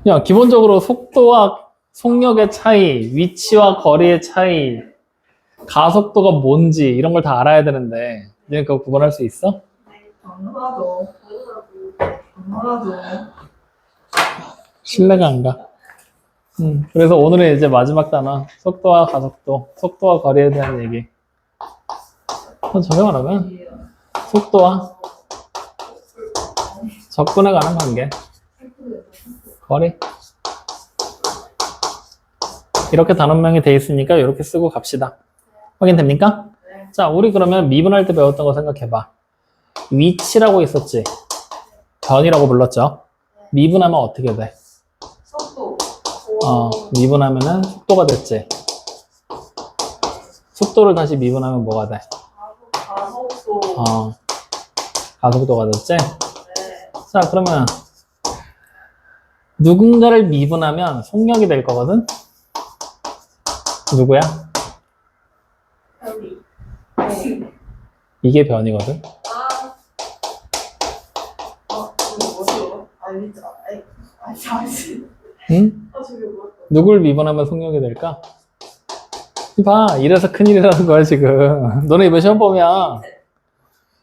야, 기본적으로 속도와 속력의 차이, 위치와 거리의 차이, 가속도가 뭔지 이런 걸 다 알아야 되는데 너네 그거 구분할 수 있어? 당연하죠. 당연하죠. 신뢰가 안 가. 그래서 오늘의 이제 마지막 단어, 속도와 가속도, 속도와 거리에 대한 얘기. 적용을 하면 속도와 접근에 관한 관계, 거리. 이렇게 단원명이 돼 있으니까 이렇게 쓰고 갑시다. 확인됩니까? 네. 자, 우리 그러면 미분할 때 배웠던 거 생각해봐. 위치라고 있었지? 변이라고 불렀죠? 미분하면 어떻게 돼? 속도. 미분하면은 속도가 됐지? 속도를 다시 미분하면 뭐가 돼? 가속도. 가속도가 됐지? 네. 자, 그러면 누군가를 미분하면 속력이 될 거거든? 누구야? 편리. 이게 변이거든? 저기 뭐죠? 잠시. 응? 저기 뭐? 누굴 미분하면 속력이 될까? 봐, 이래서 큰일이라는 거야, 지금. 너네 이번 시험 보면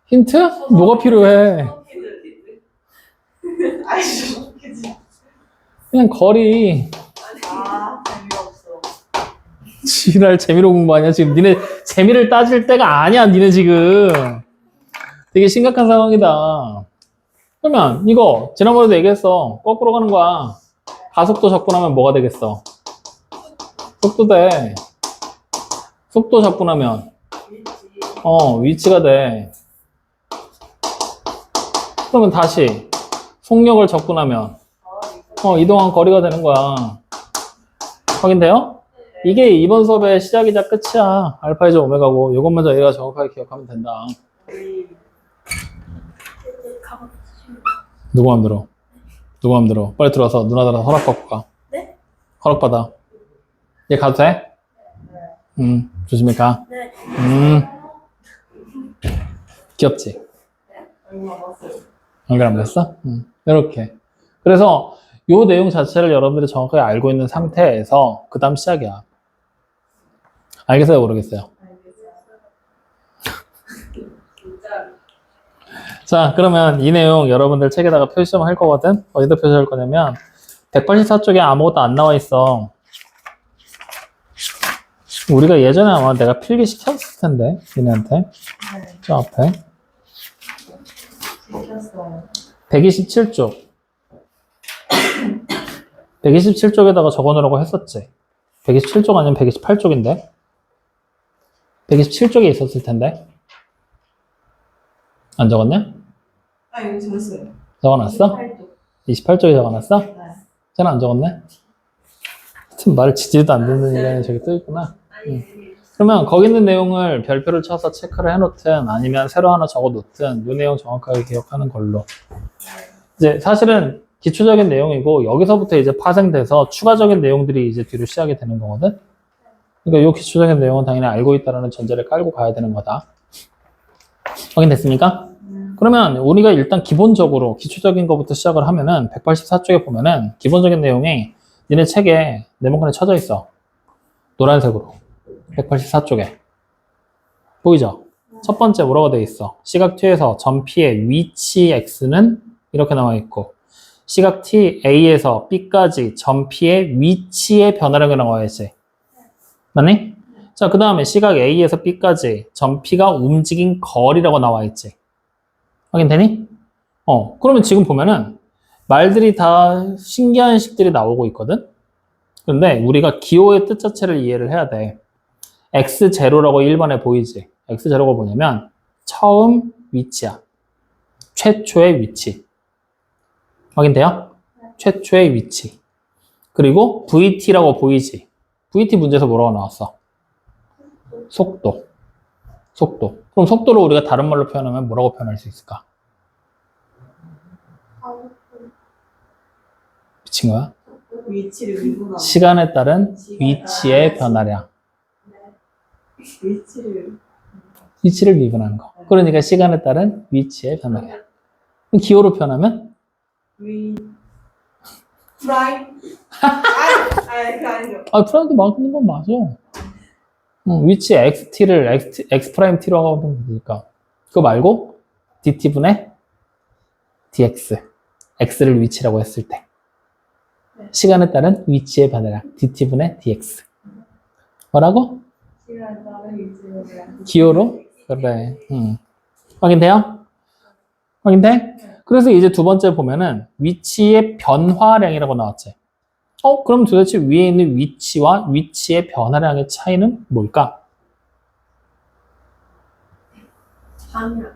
힌트? 뭐가 필요해? 웃기지. 그냥 거리. 재미없어. 지랄 재미로 공부하냐? 지금 니네 재미를 따질 때가 아니야, 니네 지금. 되게 심각한 상황이다. 그러면 이거 지난번에도 얘기했어. 거꾸로 가는 거야. 가속도 접근하면 뭐가 되겠어? 속도 돼. 속도 접근하면 위치가 돼. 그러면 다시 속력을 접근하면 이동한 거리가 되는 거야. 확인돼요? 이게 이번 수업의 시작이자 끝이야. 알파이자 오메가고 이것만 저희가 정확하게 기억하면 된다. 누구 맘대로? 누구 맘대로? 빨리 들어와서 누나들한테 허락받고 가. 네? 허락받아. 얘 가도 돼? 네. 조심히 가. 네. 귀엽지? 얼마 남았어요? 연결 안 됐어? 이렇게. 그래서 요 내용 자체를 여러분들이 정확하게 알고 있는 상태에서 그 다음 시작이야. 알겠어요? 모르겠어요? 자, 그러면 이 내용 여러분들 책에다가 표시 좀 할 거거든? 어디다 표시할 거냐면 184쪽에 아무것도 안 나와 있어. 우리가 예전에 아마 내가 필기 시켰을 텐데 얘네한테 네. 저 앞에 시켰어요. 127쪽 127쪽에다가 적어놓으라고 했었지. 127쪽 아니면 128쪽인데 127쪽에 있었을 텐데 안 적었냐? 여기 적었어요. 적어놨어? 28쪽에 적어놨어? 네. 쟤는 안 적었네? 하여튼 말을 지지도 안 듣는 인간이 저기 또 있구나. 그러면 거기 있는 내용을 별표를 쳐서 체크를 해놓든 아니면 새로 하나 적어놓든 이 내용 정확하게 기억하는 걸로. 이제 사실은 기초적인 내용이고 여기서부터 이제 파생돼서 추가적인 내용들이 이제 뒤로 시작이 되는 거거든. 그러니까 이 기초적인 내용은 당연히 알고 있다는 전제를 깔고 가야 되는 거다. 확인됐습니까? 그러면 우리가 일단 기본적으로 기초적인 것부터 시작을 하면은 184쪽에 보면은 기본적인 내용이 니네 책에 네모칸에 쳐져 있어. 노란색으로. 184쪽에. 보이죠? 첫 번째 뭐라고 돼 있어? 시각 T에서 점 P의 위치 X는 이렇게 나와 있고 시각 T A에서 B까지 점 P의 위치의 변화량이 나와야지. 맞니? 자, 그 다음에 시각 A에서 B까지 점 P가 움직인 거리라고 나와 있지. 확인되니? 그러면 지금 보면은 말들이 다 신기한 식들이 나오고 있거든? 근데 우리가 기호의 뜻 자체를 이해를 해야 돼. X0라고 1번에 보이지? X0가 뭐냐면 처음 위치야. 최초의 위치. 확인돼요? 최초의 위치. 그리고 VT라고 보이지? VT 문제에서 뭐라고 나왔어? 속도. 속도. 그럼 속도를 우리가 다른 말로 표현하면 뭐라고 표현할 수 있을까? 미친 거야? 위치를 미분하고. 시간에 따른 위치의 변화량. 위치를 미분하는 거. 그러니까 시간에 따른 위치의 변화량. 그럼 기호로 표현하면? 프라임? 아니, 그거 아니죠. 아, 프라임도 맞는 건 맞아. 위치 xt를 x 프라임 t로 하면 되니까. 그거 말고 dt분의 dx. x를 위치라고 했을 때. 시간에 따른 위치의 변화량 dt분의 dx. 뭐라고? 시간에 따른 위치로 그냥. 기호로? 그래. 확인돼요? 확인돼? 그래서 이제 두 번째 보면은 위치의 변화량이라고 나왔지. 그럼 도대체 위에 있는 위치와 위치의 변화량의 차이는 뭘까? 방향.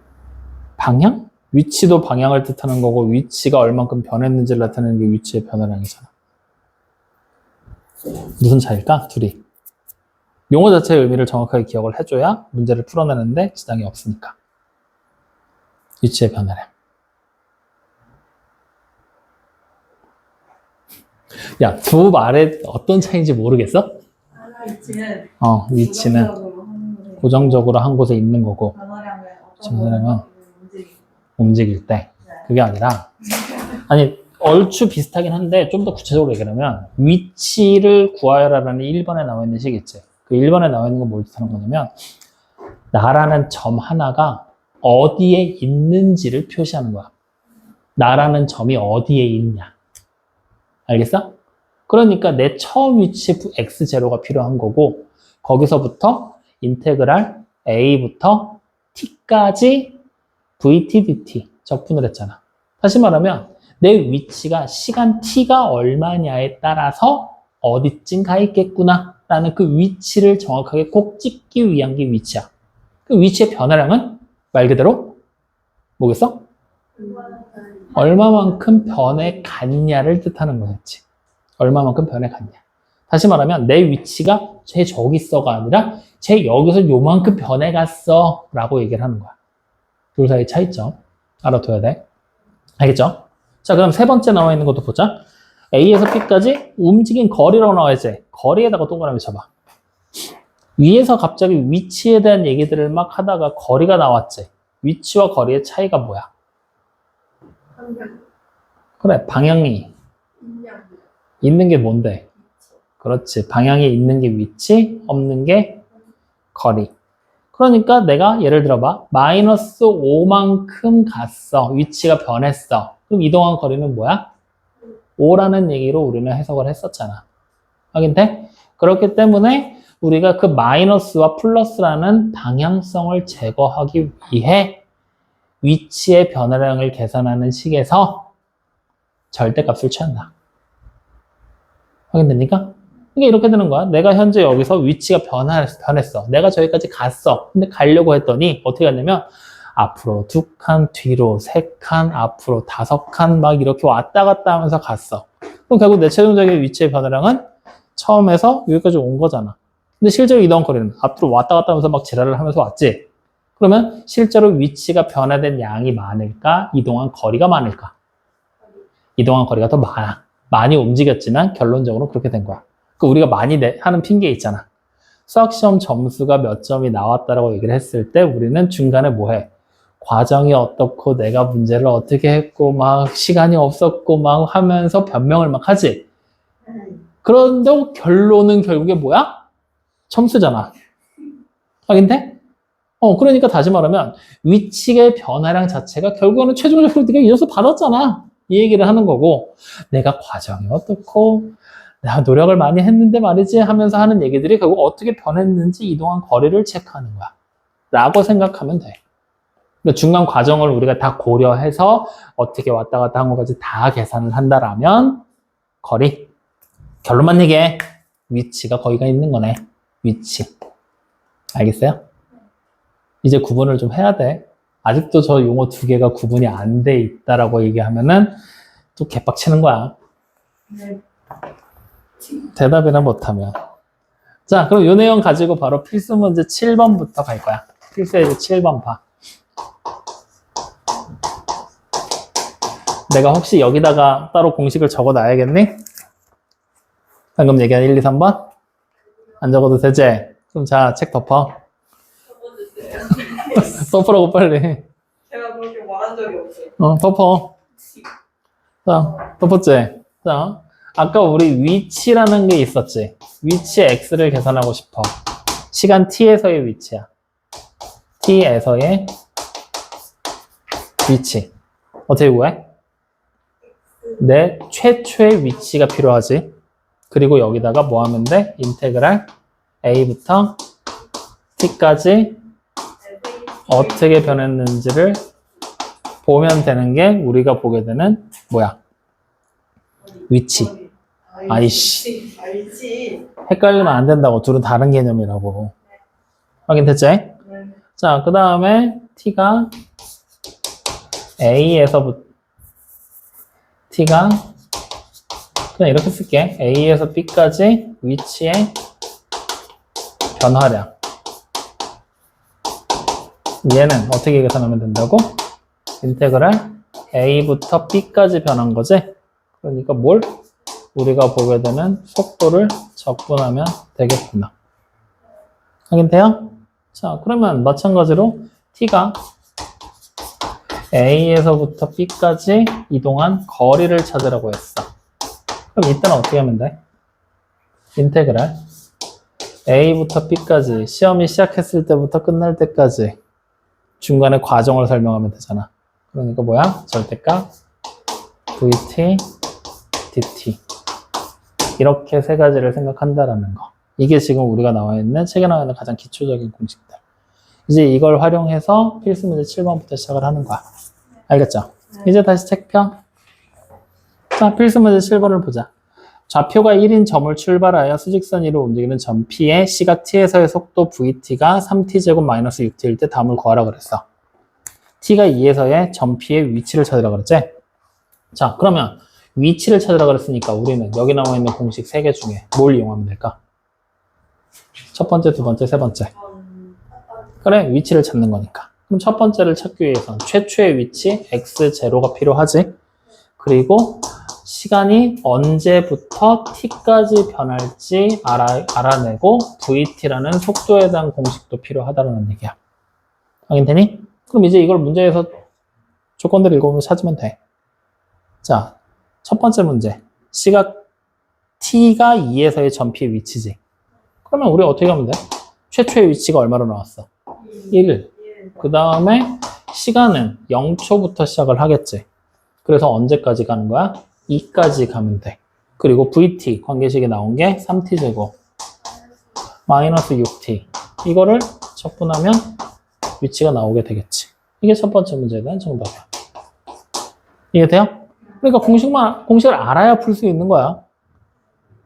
방향? 위치도 방향을 뜻하는 거고 위치가 얼만큼 변했는지를 나타내는 게 위치의 변화량이잖아. 무슨 차이일까? 둘이. 용어 자체의 의미를 정확하게 기억을 해줘야 문제를 풀어내는데 지장이 없으니까. 위치의 변화량. 야, 두 말에 어떤 차이인지 모르겠어? 하나 위치는 위치는 고정적으로 하는 거고, 고정적으로 한 곳에 있는 거고 변화량은 변화량은 어떤 움직임. 움직일 때. 그게 아니라 아니 얼추 비슷하긴 한데 좀 더 구체적으로 얘기하면 위치를 구하여라라는 1번에 나와 있는 식 있지. 그 1번에 나와 있는 건 뭘 뜻하는 거냐면 나라는 점 하나가 어디에 있는지를 표시하는 거야. 나라는 점이 어디에 있냐. 알겠어? 그러니까 내 처음 위치 x0가 필요한 거고 거기서부터 인테그랄 a부터 t까지 vt dt 적분을 했잖아. 다시 말하면 내 위치가 시간 t가 얼마냐에 따라서 어디쯤 가 있겠구나 라는 그 위치를 정확하게 꼭 찍기 위한 게 위치야. 그 위치의 변화량은 말 그대로 뭐겠어? 얼마만큼 변해 갔냐를 뜻하는 거겠지. 얼마만큼 변해 갔냐. 다시 말하면 내 위치가 쟤 저기 있어가 아니라 쟤 여기서 요만큼 변해 갔어 라고 얘기를 하는 거야. 둘 사이 차이점 알아둬야 돼. 알겠죠? 자, 그럼 세 번째 나와 있는 것도 보자. A에서 B까지 움직인 거리라고 나와 있지. 거리에다가 동그라미 쳐봐. 위에서 갑자기 위치에 대한 얘기들을 막 하다가 거리가 나왔지. 위치와 거리의 차이가 뭐야? 방향. 그래, 방향이 인양. 있는 게 뭔데? 그렇지. 방향이 있는 게 위치, 없는 게 거리. 그러니까 내가 예를 들어봐. 마이너스 5만큼 갔어. 위치가 변했어. 그럼 이동한 거리는 뭐야? 5라는 얘기로 우리는 해석을 했었잖아. 확인돼? 그렇기 때문에 우리가 그 마이너스와 플러스라는 방향성을 제거하기 위해 위치의 변화량을 계산하는 식에서 절대값을 취한다. 확인됩니까? 이게 이렇게 되는 거야. 내가 현재 여기서 위치가 변했어. 내가 저기까지 갔어. 근데 가려고 했더니 어떻게 갔냐면 앞으로 2칸, 뒤로 3칸, 앞으로 5칸 막 이렇게 왔다 갔다 하면서 갔어. 그럼 결국 내 최종적인 위치의 변화량은 처음에서 여기까지 온 거잖아. 근데 실제로 이동 거리는 앞으로 왔다 갔다 하면서 막 지랄을 하면서 왔지. 그러면 실제로 위치가 변화된 양이 많을까? 이동한 거리가 많을까? 이동한 거리가 더 많아. 많이 움직였지만 결론적으로 그렇게 된 거야. 그 우리가 많이 하는 핑계 있잖아. 수학시험 점수가 몇 점이 나왔다라고 얘기를 했을 때 우리는 중간에 뭐 해? 과정이 어떻고 내가 문제를 어떻게 했고 막 시간이 없었고 막 하면서 변명을 막 하지. 그런데 결론은 결국에 뭐야? 점수잖아. 확인돼? 그러니까 다시 말하면 위치의 변화량 자체가 결국에는 최종적으로 네가 이 점수 받았잖아. 이 얘기를 하는 거고 내가 과정이 어떻고 내가 노력을 많이 했는데 말이지 하면서 하는 얘기들이 결국 어떻게 변했는지 이동한 거리를 체크하는 거야. 라고 생각하면 돼. 그러니까 중간 과정을 우리가 다 고려해서 어떻게 왔다 갔다 한 것까지 다 계산을 한다라면 거리. 결론만 얘기해. 위치가 거기가 있는 거네. 위치. 알겠어요? 이제 구분을 좀 해야 돼. 아직도 저 용어 두 개가 구분이 안 돼 있다라고 얘기하면은 또 개빡치는 거야. 네. 대답이나 못하면. 자, 그럼 이 내용 가지고 바로 필수 문제 7번부터 갈 거야. 필수 예제 7번 봐. 내가 혹시 여기다가 따로 공식을 적어 놔야겠니? 방금 얘기한 1, 2, 3번? 안 적어도 되지? 그럼 자, 책 덮어. 덮으라고 빨리. 제가 그렇게 말한 적이 없어요. 덮어. 자, 덮었지? 자, 아까 우리 위치라는 게 있었지. 위치 x를 계산하고 싶어. 시간 t에서의 위치야. t에서의 위치. 어떻게 구해? 내 최초의 위치가 필요하지. 그리고 여기다가 뭐 하면 돼? 인테그랄 a부터 t까지 어떻게 변했는지를 보면 되는 게 우리가 보게 되는 뭐야? 위치. 아이씨. 알지. 헷갈리면 안 된다고. 둘은 다른 개념이라고. 확인됐지? 네. 자, 그 다음에 t가 a에서부터 t가 그냥 이렇게 쓸게. a에서 b까지 위치의 변화량. 얘는 어떻게 계산하면 된다고? 인테그랄 a부터 b까지 변한 거지? 그러니까 뭘? 우리가 보게 되는 속도를 적분하면 되겠구나. 확인돼요? 자, 그러면 마찬가지로 t가 a에서부터 b까지 이동한 거리를 찾으라고 했어. 그럼 이때는 어떻게 하면 돼? 인테그랄 a부터 b까지 시험이 시작했을 때부터 끝날 때까지 중간에 과정을 설명하면 되잖아. 그러니까 뭐야? 절대값 vt dt 이렇게 세 가지를 생각한다라는 거. 이게 지금 우리가 나와 있는 책에 나와 있는 가장 기초적인 공식들. 이제 이걸 활용해서 필수 문제 7번부터 시작을 하는 거야. 알겠죠? 이제 다시 책 펴. 자, 필수 문제 7번을 보자. 좌표가 1인 점을 출발하여 수직선 위로 움직이는 점 P의 시각 T에서의 속도 VT가 3T제곱 마이너스 6T일 때 다음을 구하라 그랬어. T가 2에서의 점 P의 위치를 찾으라 그랬지? 자, 그러면 위치를 찾으라 그랬으니까 우리는 여기 나와 있는 공식 3개 중에 뭘 이용하면 될까? 첫 번째, 두 번째, 세 번째. 그래, 위치를 찾는 거니까. 그럼 첫 번째를 찾기 위해서는 최초의 위치 x0가 필요하지. 그리고 시간이 언제부터 t까지 변할지 알아내고 vt라는 속도에 대한 공식도 필요하다는 얘기야. 확인되니? 그럼 이제 이걸 문제에서 조건들을 읽어보면 찾으면 돼. 자, 첫 번째 문제. 시각 t가 2에서의 점 P의 위치지. 그러면 우리 어떻게 하면 돼? 최초의 위치가 얼마로 나왔어? 1. 그 다음에 시간은 0초부터 시작을 하겠지. 그래서 언제까지 가는 거야? 2까지 가면 돼. 그리고 VT, 관계식에 나온 게 3T제곱 마이너스 6T. 이거를 적분하면 위치가 나오게 되겠지. 이게 첫 번째 문제에 대한 정답이야. 이해돼요? 그러니까 공식을 알아야 풀 수 있는 거야.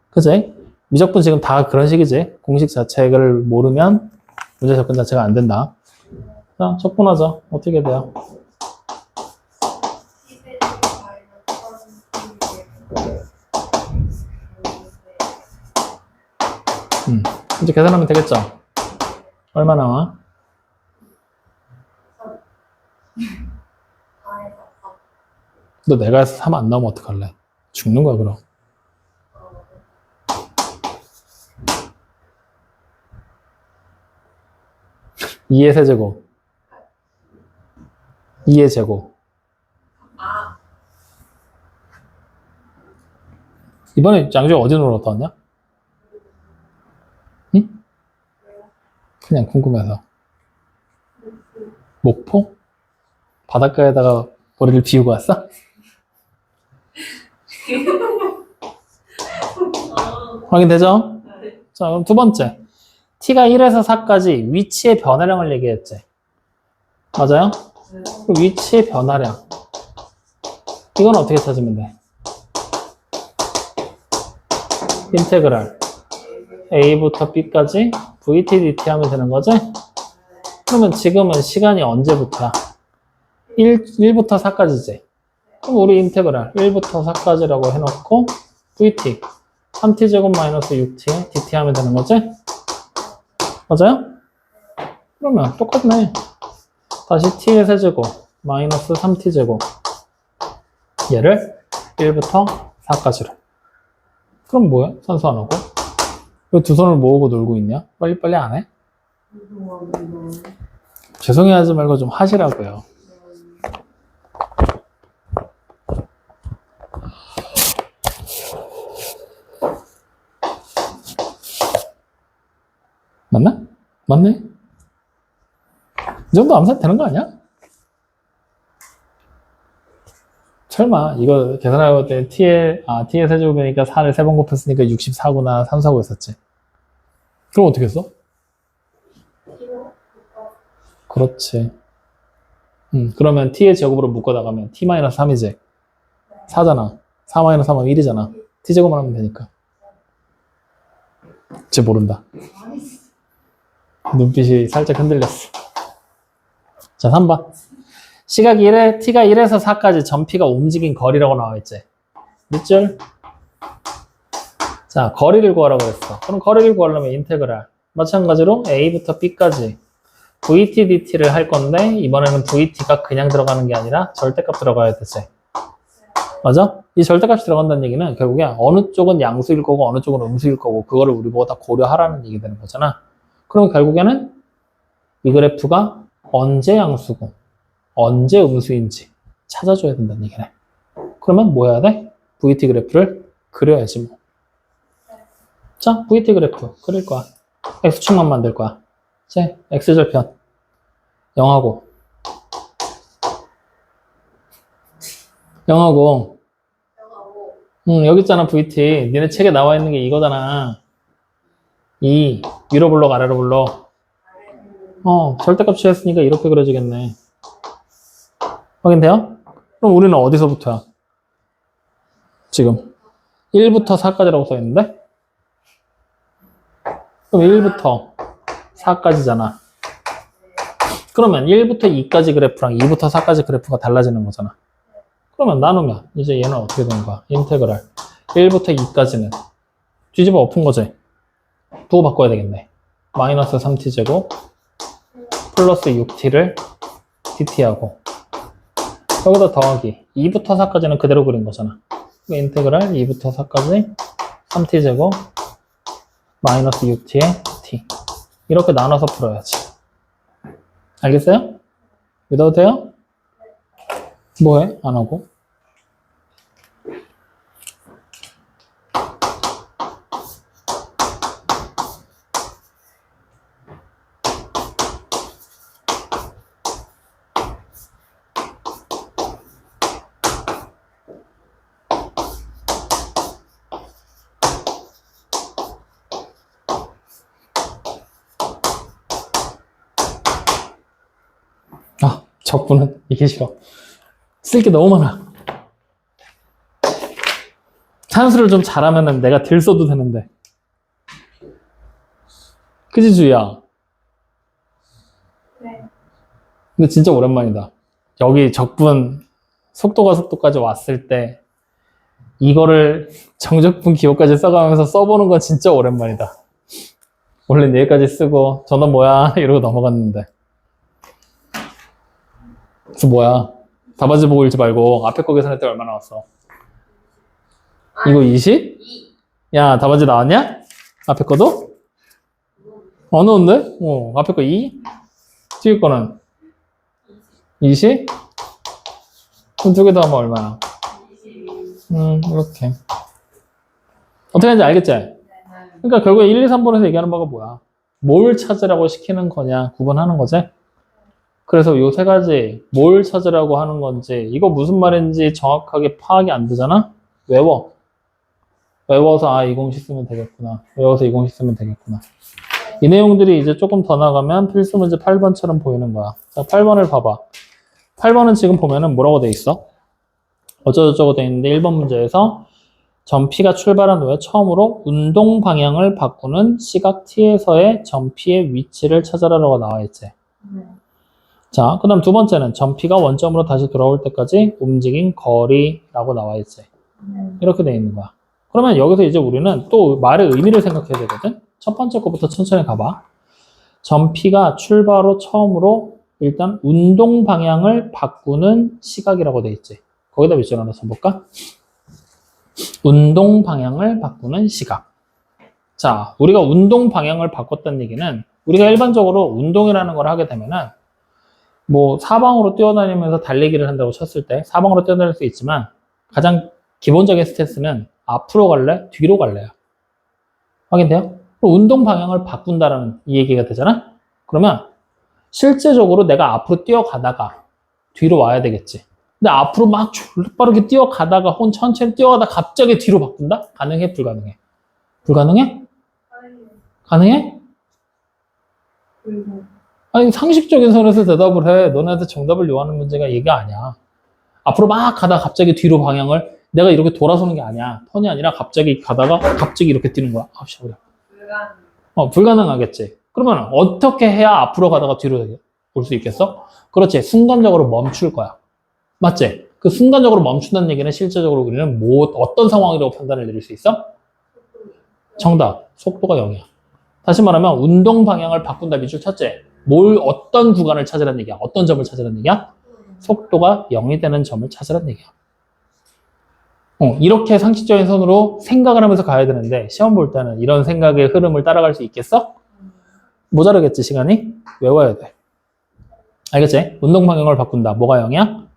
그치? 미적분 지금 다 그런 식이지. 공식 자체를 모르면 문제 접근 자체가 안 된다. 자, 적분하자. 어떻게 돼요? 이제 계산하면 되겠죠? 얼마 나와? 너 내가 해서 3 안 나오면 어떡할래? 죽는 거야, 그럼. (2의 세제곱) (2의 제곱) 이번에 양주에 어디 놀러 갔다 왔냐? 응? 그냥 궁금해서. 목포? 바닷가에다가 머리를 비우고 왔어? 확인되죠? 자, 그럼 두 번째. t가 1에서 4까지 위치의 변화량을 얘기했지. 맞아요? 그럼 위치의 변화량. 이건 어떻게 찾으면 돼? 인테그랄 a부터 b까지 vt dt 하면 되는 거지? 그러면 지금은 시간이 언제부터야? 1부터 4까지지. 그럼 우리 인테그랄 1부터 4까지라고 해놓고 vt 3t제곱 마이너스 6t dt 하면 되는 거지? 맞아요? 그러면 똑같네. 다시 t의 세제곱 마이너스 3t제곱 얘를 1부터 4까지로. 그럼 뭐야? 산수 안 하고? 왜 두 손을 모으고 놀고 있냐? 빨리빨리 안 해? 죄송해 하지 말고 좀 하시라고요. 맞나? 맞네? 이 정도 암산 되는 거 아니야? 설마 이거 계산할 때 t의 세제곱이니까 4를 3번 곱했으니까 64구나 3사고 했었지. 그럼 어떻게 했어? 그렇지. 그러면 t의 제곱으로 묶어 나가면 t-3이지. 4잖아. 4-3하면 1이잖아. t제곱만 하면 되니까. 쟤 모른다. 눈빛이 살짝 흔들렸어. 자, 3번. 시각 1에 t가 1에서 4까지 전피가 움직인 거리라고 나와있지. 밑줄. 자, 거리를 구하라고 했어. 그럼 거리를 구하려면 인테그랄. 마찬가지로 a부터 b까지 vt dt를 할 건데 이번에는 vt가 그냥 들어가는 게 아니라 절대값 들어가야 되지. 맞아? 이 절대값이 들어간다는 얘기는 결국에 어느 쪽은 양수일 거고 어느 쪽은 음수일 거고 그거를 우리 보고 다 고려하라는 얘기 되는 거잖아. 그럼 결국에는 이 그래프가 언제 양수고 언제 음수인지 찾아줘야 된다는 얘기네. 그러면 뭐 해야 돼? VT 그래프를 그려야지 뭐. 자, VT 그래프 그릴 거야. X축만 만들 거야. 자, X절편 0하고 0하고 여기 있잖아 VT. 니네 책에 나와 있는 게 이거잖아. 이 위로 블록 아래로 블록. 절대값 취했으니까 이렇게 그려지겠네. 확인돼요? 그럼 우리는 어디서부터야? 지금 1부터 4까지라고 써있는데? 그럼 1부터 4까지잖아. 그러면 1부터 2까지 그래프랑 2부터 4까지 그래프가 달라지는 거잖아. 그러면 나누면 이제 얘는 어떻게 되는 거야? 인테그랄 1부터 2까지는 뒤집어 엎은 거지. 부호 바꿔야 되겠네. 마이너스 3t제곱 플러스 6t를 dt하고 여기다 더하기 2부터 4까지는 그대로 그린 거잖아. 인테그랄 2부터 4까지 3t제곱 마이너스 6t의 t 이렇게 나눠서 풀어야지. 알겠어요? 믿어도 돼요? 뭐해? 안 하고? 적분은 이게 싫어. 쓸 게 너무 많아. 산수를 좀 잘하면은 내가 들 써도 되는데. 그지, 주희야? 네. 근데 진짜 오랜만이다. 여기 적분 속도가 속도까지 왔을 때 이거를 정적분 기호까지 써가면서 써보는 건 진짜 오랜만이다. 원래 여기까지 쓰고 저는 뭐야 이러고 넘어갔는데. 그래서 뭐야? 답안지 보고 읽지 말고 앞에 거 계산할 때 얼마 나왔어? 이거 20? 야, 답안지 나왔냐? 앞에 거도? 안 나왔는데? 앞에 거 2? 뒤에 거는? 20? 그럼 두 개 더 하면 얼마야? 이렇게. 어떻게 하는지 알겠지? 그러니까 결국에 1, 2, 3번에서 얘기하는 바가 뭐야? 뭘 찾으라고 시키는 거냐 구분하는 거지? 그래서 요 세 가지 뭘 찾으라고 하는 건지 이거 무슨 말인지 정확하게 파악이 안 되잖아? 외워. 외워서 이 공식 쓰면 되겠구나. 외워서 이 공식 쓰면 되겠구나. 이 내용들이 이제 조금 더 나가면 필수 문제 8번처럼 보이는 거야. 자, 8번을 봐봐. 8번은 지금 보면은 뭐라고 돼 있어? 어쩌고저쩌고 돼 있는데 1번 문제에서 전피가 출발한 후에 처음으로 운동 방향을 바꾸는 시각 t에서의 전피의 위치를 찾아라라고 나와 있지. 자, 그 다음 두 번째는 전피가 원점으로 다시 돌아올 때까지 움직인 거리라고 나와 있지. 이렇게 돼 있는 거야. 그러면 여기서 이제 우리는 또 말의 의미를 생각해야 되거든. 첫 번째 거부터 천천히 가봐. 전피가 출발 후 처음으로 일단 운동 방향을 바꾸는 시각이라고 돼 있지. 거기다 밑줄 하나 써볼까? 운동 방향을 바꾸는 시각. 자, 우리가 운동 방향을 바꿨다는 얘기는 우리가 일반적으로 운동이라는 걸 하게 되면은 뭐 사방으로 뛰어다니면서 달리기를 한다고 쳤을 때 사방으로 뛰어다닐 수 있지만 가장 기본적인 스탠스는 앞으로 갈래? 뒤로 갈래요? 확인돼요? 그럼 운동 방향을 바꾼다라는 이 얘기가 되잖아? 그러면 실제적으로 내가 앞으로 뛰어가다가 뒤로 와야 되겠지. 근데 앞으로 막 졸라 빠르게 뛰어가다가 혹은 천천히 뛰어가다가 갑자기 뒤로 바꾼다? 가능해? 불가능해? 불가능해? 가능해? 그리고 아니 상식적인 선에서 대답을 해. 너네한테 정답을 요하는 문제가 얘가 아니야. 앞으로 막 가다가 갑자기 뒤로 방향을 내가 이렇게 돌아서는 게 아니야. 턴이 아니라 갑자기 가다가 갑자기 이렇게 뛰는 거야. 아, 씨, 그래. 불가능하겠지. 그러면 어떻게 해야 앞으로 가다가 뒤로 올 수 있겠어? 그렇지. 순간적으로 멈출 거야. 맞지? 그 순간적으로 멈춘다는 얘기는 실제적으로 우리는 어떤 상황이라고 판단을 내릴 수 있어? 정답. 속도가 0이야. 다시 말하면 운동 방향을 바꾼다 밑줄 쳤지? 어떤 구간을 찾으라는 얘기야? 어떤 점을 찾으라는 얘기야? 속도가 0이 되는 점을 찾으라는 얘기야. 이렇게 상식적인 선으로 생각을 하면서 가야 되는데 시험 볼 때는 이런 생각의 흐름을 따라갈 수 있겠어? 모자라겠지, 시간이? 외워야 돼. 알겠지? 운동 방향을 바꾼다. 뭐가 0이야?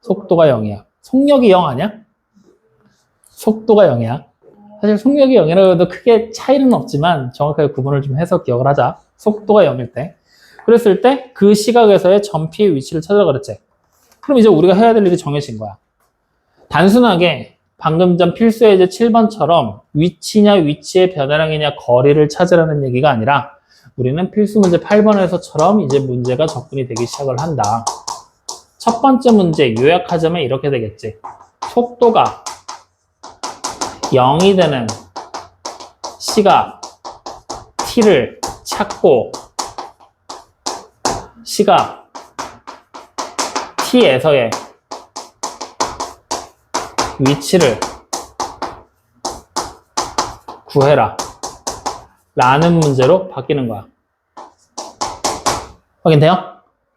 속도가 0이야. 속력이 0 아니야? 속도가 0이야. 사실 속력이 0이라고 해도 크게 차이는 없지만 정확하게 구분을 좀 해서 기억을 하자. 속도가 0일 때. 그랬을 때 그 시각에서의 점피의 위치를 찾으라 그랬지. 그럼 이제 우리가 해야 될 일이 정해진 거야. 단순하게 방금 전 필수 예제 7번처럼 위치냐 위치의 변화량이냐 거리를 찾으라는 얘기가 아니라 우리는 필수 문제 8번에서처럼 이제 문제가 접근이 되기 시작을 한다. 첫 번째 문제 요약하자면 이렇게 되겠지. 속도가 0이 되는 시각 t를 찾고 시각 t에서의 위치를 구해라 라는 문제로 바뀌는 거야. 확인돼요?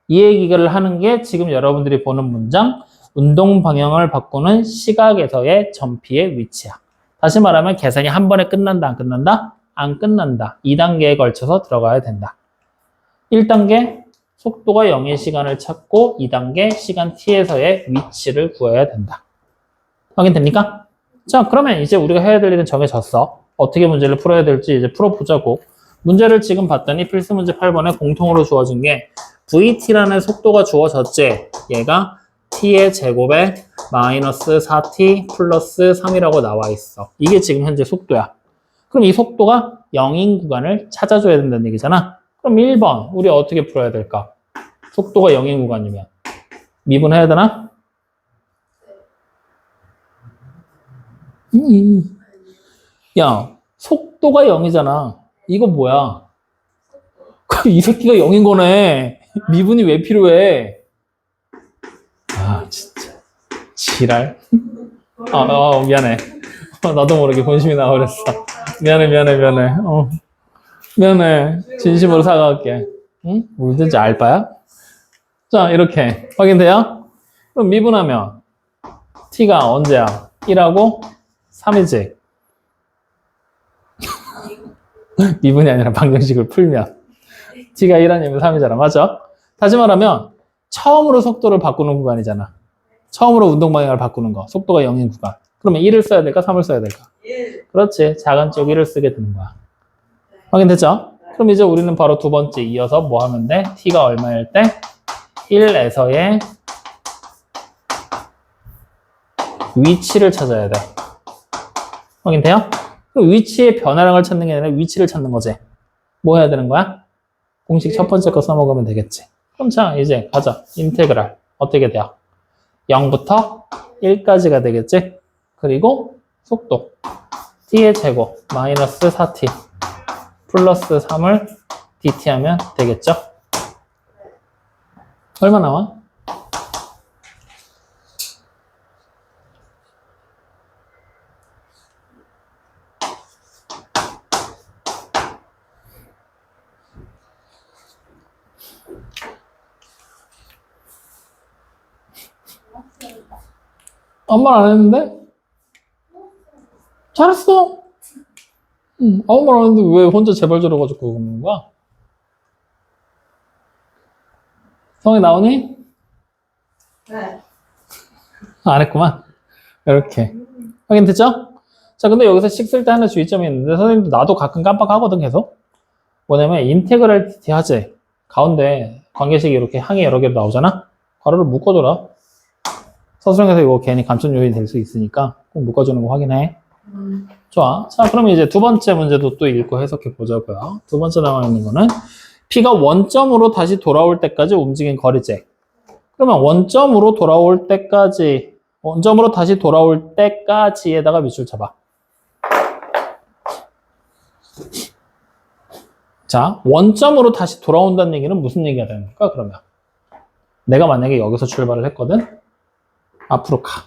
이 얘기를 하는 게 지금 여러분들이 보는 문장 운동 방향을 바꾸는 시각에서의 점피의 위치야. 다시 말하면 계산이 한 번에 끝난다 안 끝난다? 안 끝난다. 2단계에 걸쳐서 들어가야 된다. 1단계 속도가 0의 시간을 찾고 2단계 시간 t에서의 위치를 구해야 된다. 확인됩니까? 자, 그러면 이제 우리가 해야 될 일은 정해졌어. 어떻게 문제를 풀어야 될지 이제 풀어보자고. 문제를 지금 봤더니 필수 문제 8번에 공통으로 주어진 게 vt라는 속도가 주어졌지. 얘가 t의 제곱에 마이너스 4t 플러스 3이라고 나와 있어. 이게 지금 현재 속도야. 그럼 이 속도가 0인 구간을 찾아줘야 된다는 얘기잖아. 그럼 1번 우리 어떻게 풀어야 될까? 속도가 0인 구간이면 미분해야 되나? 야, 속도가 0이잖아. 이거 뭐야? 이 새끼가 0인 거네. 미분이 왜 필요해? 아, 진짜. 지랄. 미안해. 나도 모르게 본심이 나와버렸어. 미안해. 미안해. 진심으로 사과할게. 응? 우리 진짜 알바야? 자, 이렇게. 확인돼요? 그럼 미분하면 t가 언제야? 1하고 3이지. 미분이 아니라 방정식을 풀면 t가 1 아니면 3이잖아. 맞아? 다시 말하면 처음으로 속도를 바꾸는 구간이잖아. 처음으로 운동 방향을 바꾸는 거. 속도가 0인 구간. 그러면 1을 써야 될까? 3을 써야 될까? 1. 그렇지. 작은 쪽 1을 쓰게 되는 거야. 확인됐죠? 그럼 이제 우리는 바로 두 번째 이어서 뭐 하면 돼? t가 얼마일 때? 1에서의 위치를 찾아야 돼. 확인돼요? 그럼 위치의 변화량을 찾는 게 아니라 위치를 찾는 거지. 뭐 해야 되는 거야? 공식 첫 번째 거 써먹으면 되겠지. 그럼 자, 이제 가자. 인테그랄. 어떻게 돼요? 0부터 1까지가 되겠지? 그리고 속도. t의 제곱 마이너스 4t 플러스 3을 dt 하면 되겠죠? 얼마 나와? 아무 말 안 했는데? 잘했어. 아무 말 안 했는데 왜 혼자 제발 저러가지고 그러는 거야? 성이 나오니? 네. 안 했구만. 이렇게. 확인됐죠? 자, 근데 여기서 식 쓸 때 하나 주의점이 있는데, 선생님도 나도 가끔 깜빡하거든, 계속. 뭐냐면, 인테그랄 dt 하지. 가운데 관계식이 이렇게 항이 여러 개로 나오잖아? 괄호를 묶어줘라. 서술형에서 이거 괜히 감점 요인이 될 수 있으니까 꼭 묶어주는 거 확인해. 좋아. 자, 그러면 이제 두 번째 문제도 또 읽고 해석해 보자고요. 두 번째 나와 있는 거는 P가 원점으로 다시 돌아올 때까지 움직인 거리제. 그러면 원점으로 다시 돌아올 때까지에다가 밑줄 쳐봐. 자, 원점으로 다시 돌아온다는 얘기는 무슨 얘기가 되는 걸까, 그러면? 내가 만약에 여기서 출발을 했거든? 앞으로 가.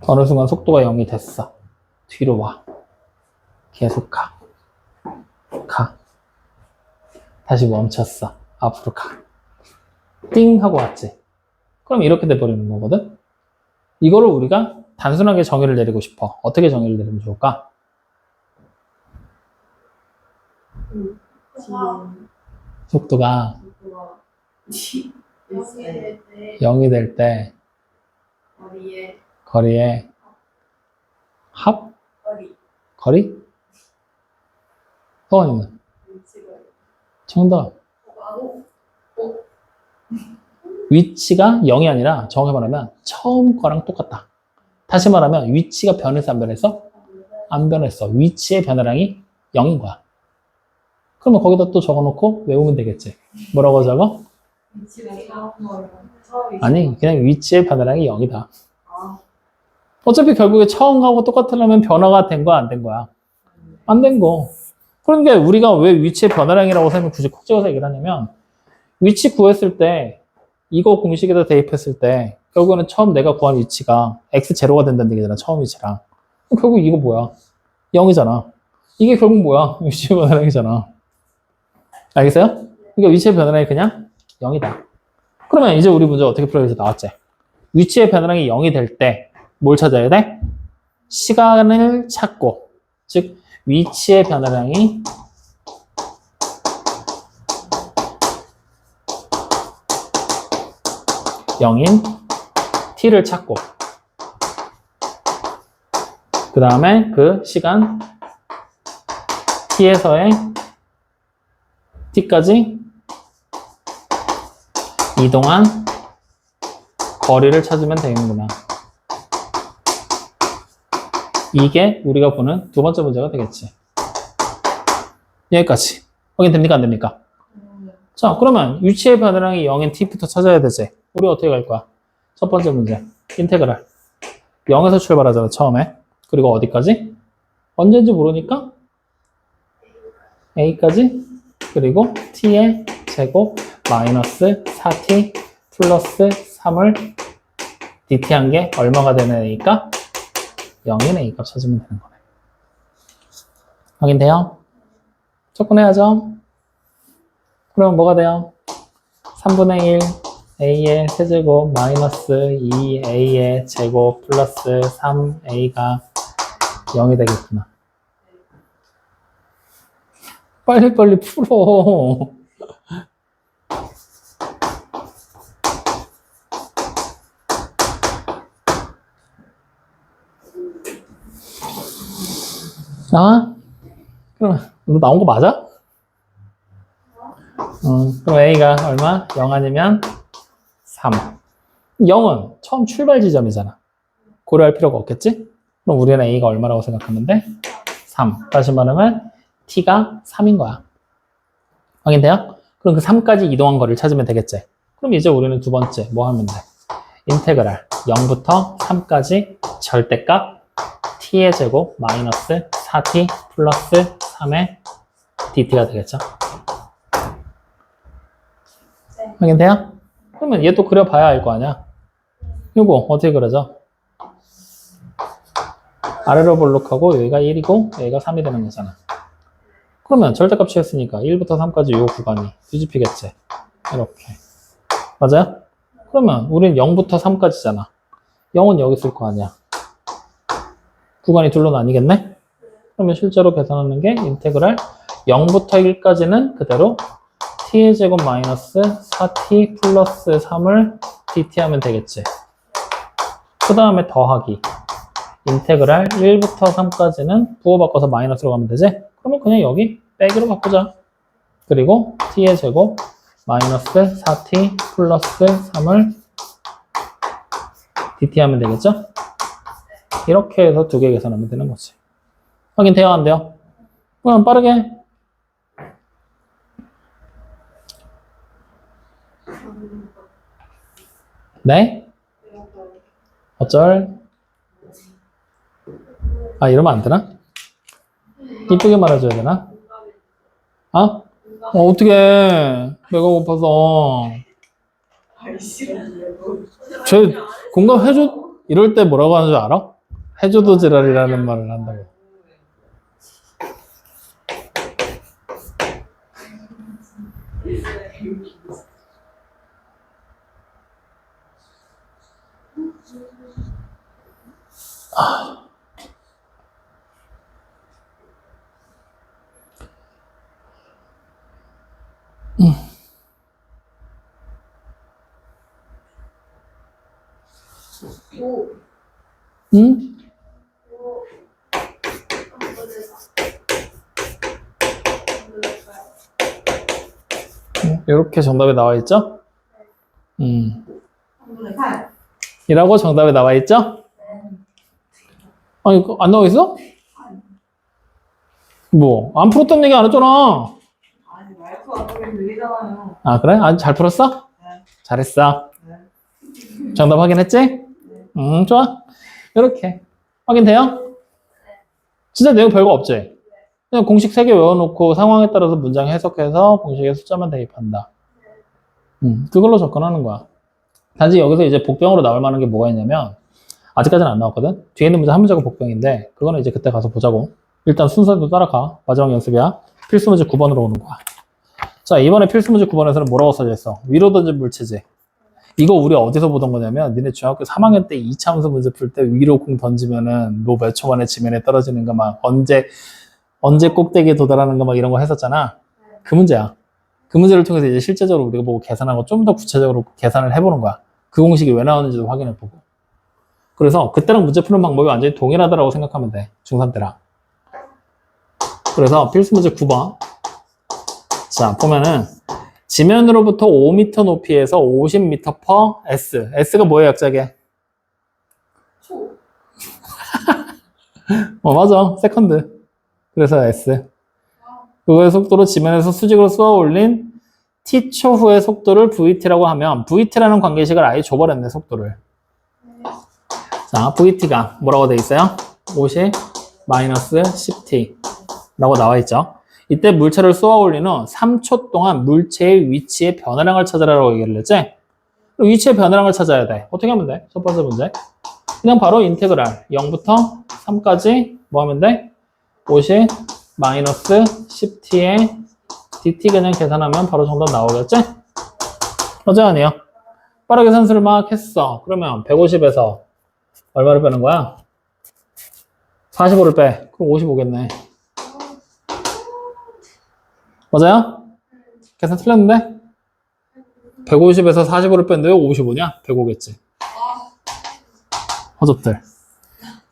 어느 순간 속도가 0이 됐어. 뒤로 와. 계속 가. 다시 멈췄어. 앞으로 가. 띵! 하고 왔지. 그럼 이렇게 돼버리는 거거든? 이거를 우리가 단순하게 정의를 내리고 싶어. 어떻게 정의를 내리면 좋을까? 속도가 0이 될 때 거리의 합? 거리? 서원이는? 정답. 위치가 0이 아니라 정확히 말하면 처음 거랑 똑같다. 다시 말하면 위치가 변했어, 안 변했어? 안 변했어. 위치의 변화량이 0인 거야. 그러면 거기다 또 적어놓고 외우면 되겠지. 뭐라고 적어? 아니, 그냥 위치의 변화량이 0이다. 어차피 결국에 처음하고 똑같으려면 변화가 된 거야, 안 된 거야? 안 된 거. 그러니까 우리가 왜 위치의 변화량이라고 설명 굳이 콕 찍어서 얘기를 하냐면, 위치 구했을 때, 이거 공식에다 대입했을 때, 결국에는 처음 내가 구한 위치가 x0가 된다는 얘기잖아, 처음 위치랑. 결국 이거 뭐야? 0이잖아. 이게 결국 뭐야? 위치의 변화량이잖아. 알겠어요? 그러니까 위치의 변화량이 그냥 0이다. 그러면 이제 우리 문제 어떻게 풀어야 될지 나왔지? 위치의 변화량이 0이 될 때 뭘 찾아야 돼? 시간을 찾고, 즉 위치의 변화량이 (0인) t를 찾고, 그 다음에 그 시간 t에서의 t까지 이동한 거리를 찾으면 되는구나. 이게 우리가 보는 두 번째 문제가 되겠지. 여기까지. 확인됩니까? 안 됩니까? 자, 그러면 위치의 변화량이 0인 t부터 찾아야 되지. 우리 어떻게 갈 거야? 첫 번째 문제. 인테그랄. 0에서 출발하잖아, 처음에. 그리고 어디까지? 언제인지 모르니까 a까지, 그리고 t의 제곱 마이너스 4t 플러스 3을 dt 한 게 얼마가 되는 a니까 0인 a 값 찾으면 되는 거네. 확인돼요? 접근해야죠. 그러면 뭐가 돼요? 3분의 1 a의 세제곱 마이너스 2a의 제곱 플러스 3a가 0이 되겠구나. 빨리빨리 풀어. 나와? 그럼 너 나온 거 맞아? 그럼 A가 얼마? 0 아니면 3. 0은 처음 출발 지점이잖아. 고려할 필요가 없겠지? 그럼 우리는 A가 얼마라고 생각하면 돼? 3. 다시 말하면 T가 3인 거야. 확인돼요? 그럼 그 3까지 이동한 거리를 찾으면 되겠지? 그럼 이제 우리는 두 번째 뭐 하면 돼? 인테그랄 0부터 3까지 절대값 t의 제곱 마이너스 4t 플러스 3의 dt가 되겠죠? 확인돼요? 그러면 얘 또 그려봐야 알 거 아니야? 이거 어떻게 그려져? 아래로 볼록하고 여기가 1이고 여기가 3이 되는 거잖아. 그러면 절대값 취했으니까 1부터 3까지 이 구간이 뒤집히겠지? 이렇게. 맞아요? 그러면 우린 0부터 3까지잖아. 0은 여기 있을 거 아니야. 구간이 둘로 나뉘겠네? 그러면 실제로 계산하는 게 인테그랄 0부터 1까지는 그대로 t의 제곱 마이너스 4t 플러스 3을 dt 하면 되겠지. 그 다음에 더하기 인테그랄 1부터 3까지는 부호 바꿔서 마이너스로 가면 되지? 그러면 그냥 여기 빼기로 바꾸자. 그리고 t의 제곱 마이너스 4t 플러스 3을 dt 하면 되겠죠? 이렇게 해서 두 개 계산하면 되는 거지. 확인돼요? 안 돼요? 그럼 빠르게. 네? 어쩔? 아, 이러면 안 되나? 이쁘게 말해줘야 되나? 아? 어떻게 배가 고파서. 쟤 공감해줘? 이럴 때 뭐라고 하는 줄 알아? 해줘도 지랄이라는 말을 한다고. 응? 이렇게 정답에 나와 있죠? 이라고 정답에 나와 있죠? 아니, 안 나와 있어? 뭐, 안 풀었다는 얘기 안 했잖아. 아니, 말투 안 하게 들리잖아요. 아, 그래? 아주 잘 풀었어? 네. 잘했어. 정답 확인했지? 좋아. 이렇게. 확인돼요? 진짜 내용 별거 없지? 그냥 공식 3개 외워놓고 상황에 따라서 문장 해석해서 공식에 숫자만 대입한다. 그걸로 접근하는 거야. 단지 여기서 이제 복병으로 나올 만한 게 뭐가 있냐면, 아직까지는 안 나왔거든? 뒤에 있는 문제 한 문제가 복병인데, 그거는 이제 그때 가서 보자고. 일단 순서대로 따라가. 마지막 연습이야. 필수 문제 9번으로 오는 거야. 자, 이번에 필수 문제 9번에서는 뭐라고 써져 있어? 위로 던진 물체지. 이거 우리 어디서 보던 거냐면, 니네 중학교 3학년 때 2차 함수 문제 풀 때 위로 공 던지면은 뭐 몇 초 만에 지면에 떨어지는 거 막 언제 꼭대기에 도달하는 거 막 이런 거 했었잖아. 그 문제야. 그 문제를 통해서 이제 실제적으로 우리가 보고 계산하고 좀 더 구체적으로 계산을 해보는 거야. 그 공식이 왜 나오는지도 확인해보고. 그래서 그때랑 문제 푸는 방법이 완전히 동일하다라고 생각하면 돼. 중3 때랑. 그래서 필수 문제 9번. 자, 보면은 지면으로부터 5m 높이에서 50m per s. s가 뭐의 약자게? 초. 맞아. 세컨드. 그래서 s. 그거의 속도로 지면에서 수직으로 쏘아 올린 t초 후의 속도를 vt라고 하면 vt라는 관계식을 아예 줘버렸네, 속도를. 자, vt가 뭐라고 돼 있어요? 50 마이너스 10t 라고 나와 있죠. 이때 물체를 쏘아 올린 후 3초 동안 물체의 위치의 변화량을 찾으라고 얘기를 했지? 그럼 위치의 변화량을 찾아야 돼. 어떻게 하면 돼? 첫 번째 문제. 그냥 바로 인테그랄 0부터 3까지 뭐 하면 돼? 50 마이너스 10t의 dt 그냥 계산하면 바로 정답 나오겠지? 맞아, 아니에요? 빠르게 산수를 막 했어. 그러면 150에서 얼마를 빼는 거야? 45를 빼. 그럼 55겠네. 맞아요? 계산 틀렸는데? 150에서 45를 뺐는데 왜 55냐? 105겠지. 허접들.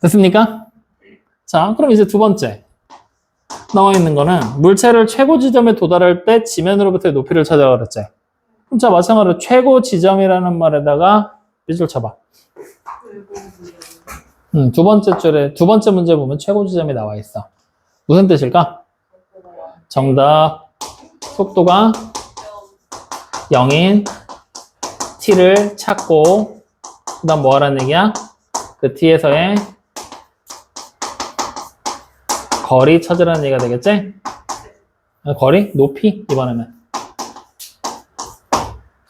됐습니까? 자, 그럼 이제 두 번째. 나와 있는 거는 물체를 최고 지점에 도달할 때 지면으로부터의 높이를 찾아라 그랬지. 그럼 자, 마찬가지로 최고 지점이라는 말에다가 빗줄 쳐봐. 두 번째 줄에, 두 번째 문제 보면 최고 지점이 나와 있어. 무슨 뜻일까? 정답. 속도가 0인 t를 찾고, 그 다음 뭐 하라는 얘기야? 그 t에서의 거리 찾으라는 얘기가 되겠지? 거리? 높이? 이번에는.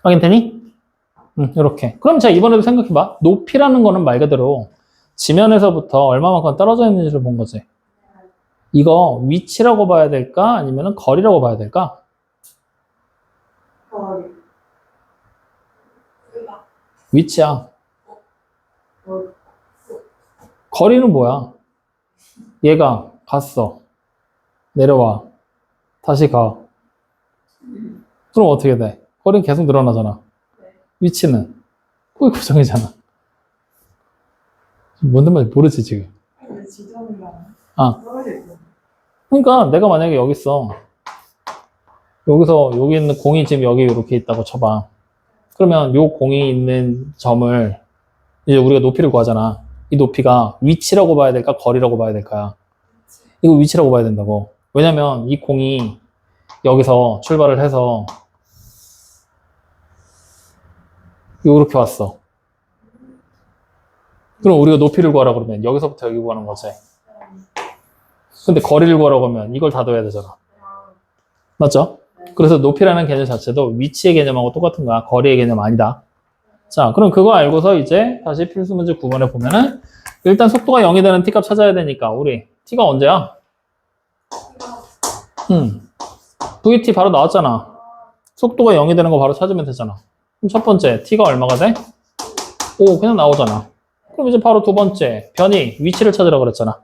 확인되니? 이렇게. 그럼 자, 이번에도 생각해봐. 높이라는 거는 말 그대로 지면에서부터 얼마만큼 떨어져 있는지를 본 거지. 이거 위치라고 봐야 될까? 아니면 거리라고 봐야 될까? 거리. 위치야. 거리는 뭐야? 얘가 갔어. 내려와. 다시 가. 그럼 어떻게 돼? 거리는 계속 늘어나잖아. 위치는? 그게 고정이잖아. 뭔 말인지 모르지, 지금. 근데 지점이랑 아. 떨어져 있어. 그러니까 내가 만약에 여기 있어. 여기서 여기 있는 공이 지금 여기 이렇게 있다고 쳐봐. 그러면 요 공이 있는 점을 이제 우리가 높이를 구하잖아. 이 높이가 위치라고 봐야 될까? 거리라고 봐야 될까? 이거 위치라고 봐야 된다고. 왜냐면 이 공이 여기서 출발을 해서 이렇게 왔어. 그럼 우리가 높이를 구하라 그러면 여기서부터 여기 구하는 거지. 근데 거리를 구하라고 하면 이걸 다 넣어야 되잖아. 맞죠? 그래서 높이라는 개념 자체도 위치의 개념하고 똑같은 거야. 거리의 개념 아니다. 자, 그럼 그거 알고서 이제 다시 필수 문제 9번에 보면은 일단 속도가 0이 되는 t값 찾아야 되니까 우리 t가 언제야? vt 바로 나왔잖아. 속도가 0이 되는 거 바로 찾으면 되잖아. 그럼 첫 번째 t가 얼마가 돼? 5 그냥 나오잖아. 그럼 이제 바로 두 번째 변이 위치를 찾으라고 그랬잖아.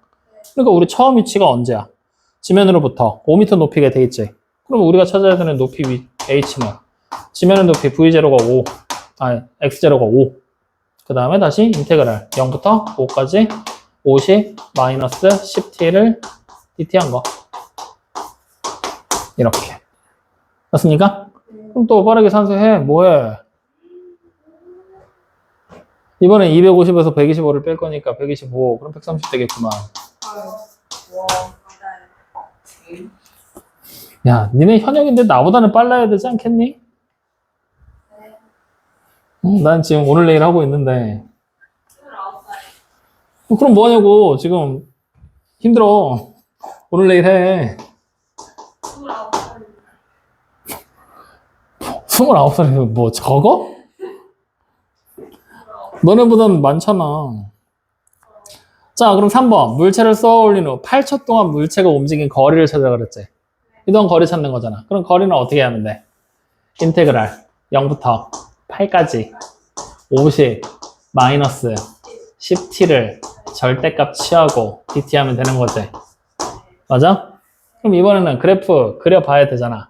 그러니까 우리 처음 위치가 언제야? 지면으로부터 5m 높이가 돼 있지. 그럼 우리가 찾아야 되는 높이 h는 지면의 높이 v0가 5, x0가 5. 그 다음에 다시 인테그랄 0부터 5까지 50 마이너스 10t를 dt 한 거. 이렇게. 맞습니까? 그럼 또 빠르게 산수해. 뭐해? 이번엔 250에서 125를 뺄 거니까 125. 그럼 130 되겠구만. 와, 야, 니네 현역인데 나보다는 빨라야 되지 않겠니? 난 지금 오늘 내일 하고 있는데. 29살. 그럼 뭐 하냐고. 지금 힘들어. 오늘 내일 해. 29살. 29살이면 뭐 적어? 너네보다는 많잖아. 자, 그럼 3번. 물체를 쏘아올린 후 8초 동안 물체가 움직인 거리를 찾으라 그랬지. 이동안 거리 찾는 거잖아. 그럼 거리는 어떻게 하면 돼? 인테그랄 0부터 8까지 50 마이너스 10t를 절대값 취하고 dt 하면 되는 거지. 맞아? 그럼 이번에는 그래프 그려봐야 되잖아.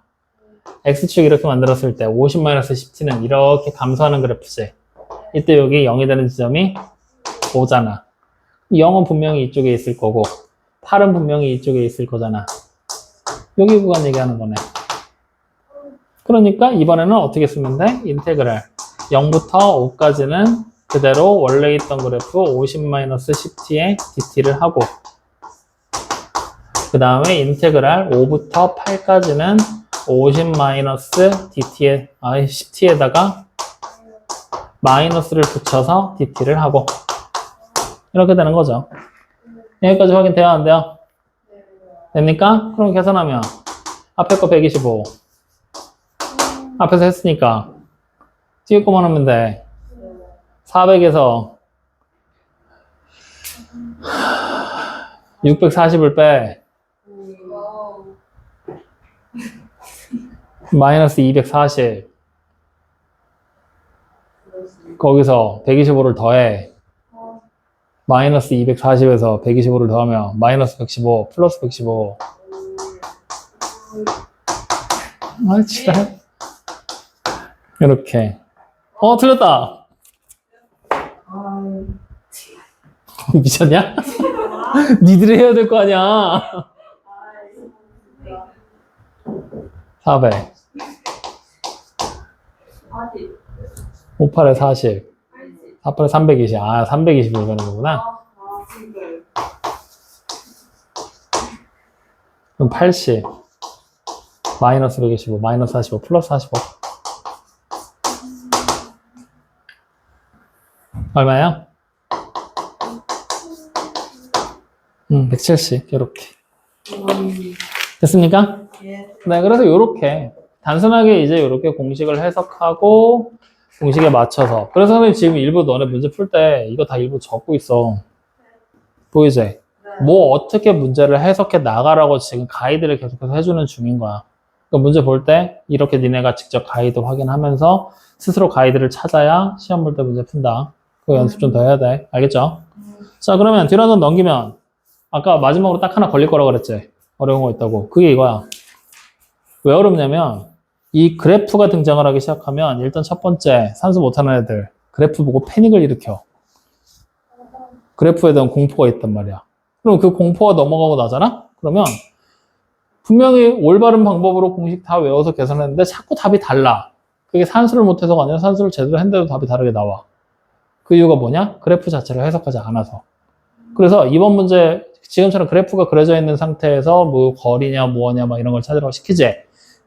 x축 이렇게 만들었을 때 50 마이너스 10t는 이렇게 감소하는 그래프지. 이때 여기 0이 되는 지점이 5잖아. 0은 분명히 이쪽에 있을 거고 8은 분명히 이쪽에 있을 거잖아. 여기 구간 얘기하는 거네. 그러니까 이번에는 어떻게 쓰면 돼? 인테그랄 0부터 5까지는 그대로 원래 있던 그래프 50-10t의 dt를 하고 그 다음에 인테그랄 5부터 8까지는 50-dt의 10t에다가 마이너스를 붙여서 dt를 하고 이렇게 되는 거죠. 여기까지 확인돼요? 안 돼요? 됩니까? 그럼 계산하면 앞에 거 125 앞에서 했으니까 뒤에 거만 하면 돼. 400에서 640을 빼 마이너스 240 거기서 125를 더해 마이너스 240에서 125를 더하면 마이너스 115 플러스 115 아 진짜 이렇게 틀렸다. 미쳤냐? 니들이 해야 될 거 아니야. 400 58에 40 48에 320 320을 가는 거구나. 그럼 80 마이너스 125 마이너스 45 플러스 45 얼마야? 170 이렇게 됐습니까? 네, 그래서 이렇게 단순하게 이제 이렇게 공식을 해석하고 공식에 맞춰서 그래서 선생님 지금 일부 너네 문제 풀 때 이거 다 일부 적고 있어. 보이지? 뭐 어떻게 문제를 해석해 나가라고 지금 가이드를 계속해서 해주는 중인 거야. 그러니까 문제 볼 때 이렇게 니네가 직접 가이드 확인하면서 스스로 가이드를 찾아야 시험 볼 때 문제 푼다. 그거 연습 좀 더 해야 돼. 알겠죠? 자, 그러면 뒤로 한번 넘기면 아까 마지막으로 딱 하나 걸릴 거라고 그랬지? 어려운 거 있다고. 그게 이거야. 왜 어렵냐면 이 그래프가 등장을 하기 시작하면 일단 첫 번째 산수 못하는 애들 그래프 보고 패닉을 일으켜. 그래프에 대한 공포가 있단 말이야. 그럼 그 공포가 넘어가고 나잖아? 그러면 분명히 올바른 방법으로 공식 다 외워서 계산했는데 자꾸 답이 달라. 그게 산수를 못해서가 아니라 산수를 제대로 했는데도 답이 다르게 나와. 그 이유가 뭐냐? 그래프 자체를 해석하지 않아서. 그래서 이번 문제 지금처럼 그래프가 그려져 있는 상태에서 뭐 거리냐 뭐냐 막 이런 걸 찾으라고 시키지.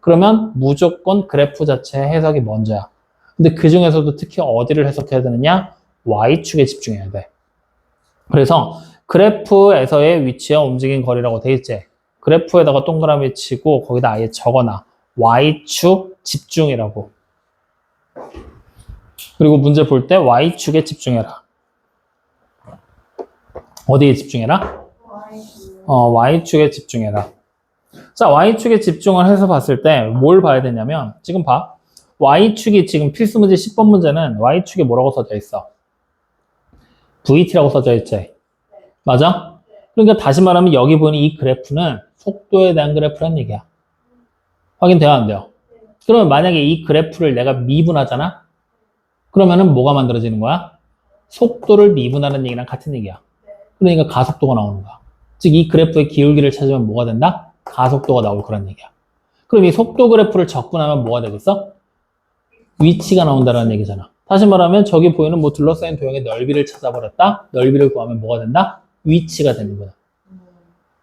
그러면 무조건 그래프 자체의 해석이 먼저야. 근데 그 중에서도 특히 어디를 해석해야 되느냐? Y축에 집중해야 돼. 그래서 그래프에서의 위치와 움직인 거리라고 돼 있지. 그래프에다가 동그라미 치고 거기다 아예 적어놔. Y축 집중이라고. 그리고 문제 볼 때 Y축에 집중해라. 어디에 집중해라? Y축에 집중해라. 자, Y축에 집중을 해서 봤을 때 뭘 봐야 되냐면 지금 봐. Y축이 지금 필수 문제 10번 문제는 Y축에 뭐라고 써져 있어? VT라고 써져 있지. 맞아? 그러니까 다시 말하면 여기 보이는 이 그래프는 속도에 대한 그래프란 얘기야. 확인돼요, 안 돼요? 그러면 만약에 이 그래프를 내가 미분하잖아? 그러면은 뭐가 만들어지는 거야? 속도를 미분하는 얘기랑 같은 얘기야. 그러니까 가속도가 나오는 거야. 즉, 이 그래프의 기울기를 찾으면 뭐가 된다? 가속도가 나올 거란 얘기야. 그럼 이 속도 그래프를 적분하면 뭐가 되겠어? 위치가 나온다는 얘기잖아. 다시 말하면 저기 보이는 뭐 둘러싸인 도형의 넓이를 찾아버렸다? 넓이를 구하면 뭐가 된다? 위치가 되는 거야.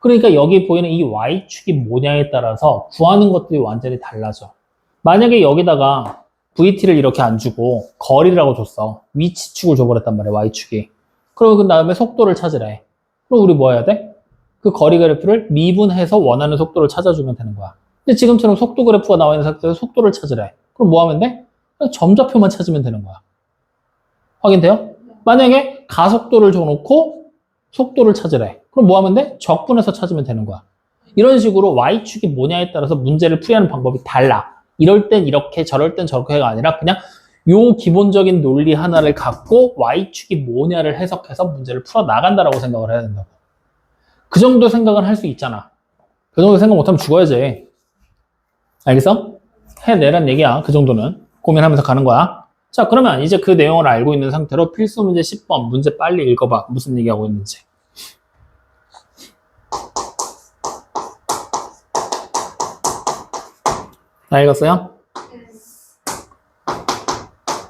그러니까 여기 보이는 이 Y축이 뭐냐에 따라서 구하는 것들이 완전히 달라져. 만약에 여기다가 VT를 이렇게 안 주고 거리라고 줬어. 위치축을 줘버렸단 말이야, Y축이. 그럼 그 다음에 속도를 찾으래. 그럼 우리 뭐 해야 돼? 그 거리 그래프를 미분해서 원하는 속도를 찾아주면 되는 거야. 근데 지금처럼 속도 그래프가 나와 있는 상태에서 속도를 찾으래. 그럼 뭐 하면 돼? 그냥 점좌표만 찾으면 되는 거야. 확인돼요? 만약에 가속도를 줘놓고 속도를 찾으래. 그럼 뭐 하면 돼? 적분해서 찾으면 되는 거야. 이런 식으로 Y축이 뭐냐에 따라서 문제를 풀이하는 방법이 달라. 이럴 땐 이렇게, 저럴 땐 저렇게가 아니라 그냥 요 기본적인 논리 하나를 갖고 Y축이 뭐냐를 해석해서 문제를 풀어 나간다라고 생각을 해야 된다고. 그 정도 생각은 할 수 있잖아. 그 정도 생각 못하면 죽어야지. 알겠어? 해내란 얘기야. 그 정도는. 고민하면서 가는 거야. 자, 그러면 이제 그 내용을 알고 있는 상태로 필수 문제 10번 문제 빨리 읽어봐. 무슨 얘기하고 있는지. 다 읽었어요?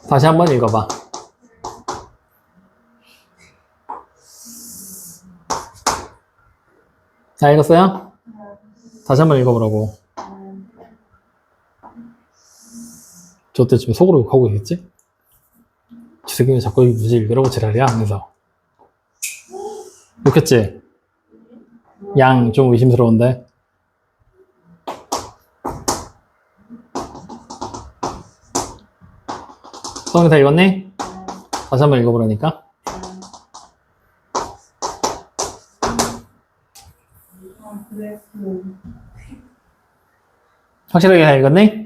다시 한번 읽어봐. 다 읽었어요? 다시 한번 읽어보라고. 저때 지금 속으로 욕하고 있겠지? 저 새끼는 자꾸 문제 읽으라고 지랄이야 하면서. 욕했지? 양 좀 의심스러운데. 수학이 다 읽었니? 다시 한번 읽어보라니까. 확실하게 다 읽었니?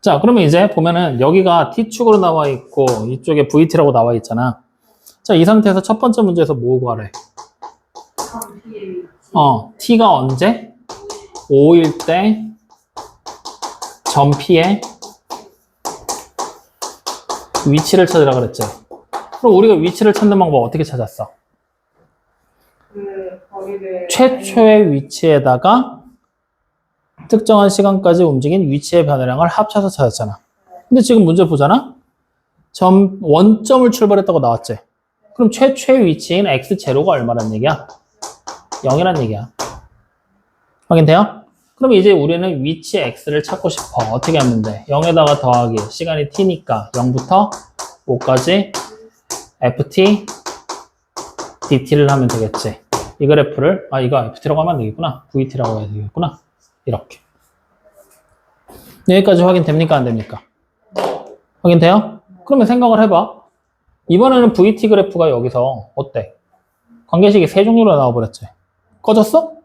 자, 그러면 이제 보면은 여기가 T축으로 나와 있고 이쪽에 VT라고 나와 있잖아. 자, 이 상태에서 첫 번째 문제에서 뭐 구하래? T가 언제? 5일 때 점 P의 위치를 찾으라 그랬지. 그럼 우리가 위치를 찾는 방법 어떻게 찾았어? 그 거리를 최초의 위치에다가 특정한 시간까지 움직인 위치의 변화량을 합쳐서 찾았잖아. 근데 지금 문제 보잖아? 원점을 출발했다고 나왔지. 그럼 최초의 위치인 x0가 얼마란 얘기야? 0이란 얘기야. 확인돼요? 그럼 이제 우리는 위치 x를 찾고 싶어. 어떻게 하면 돼? 0에다가 더하기. 시간이 t니까 0부터 5까지 ft dt를 하면 되겠지. 이 그래프를, 이거 ft라고 하면 안 되겠구나. vt라고 해야 되겠구나. 이렇게. 여기까지 확인됩니까? 안 됩니까? 확인돼요? 그러면 생각을 해봐. 이번에는 VT 그래프가 여기서 어때? 관계식이 세 종류로 나와버렸지. 꺼졌어?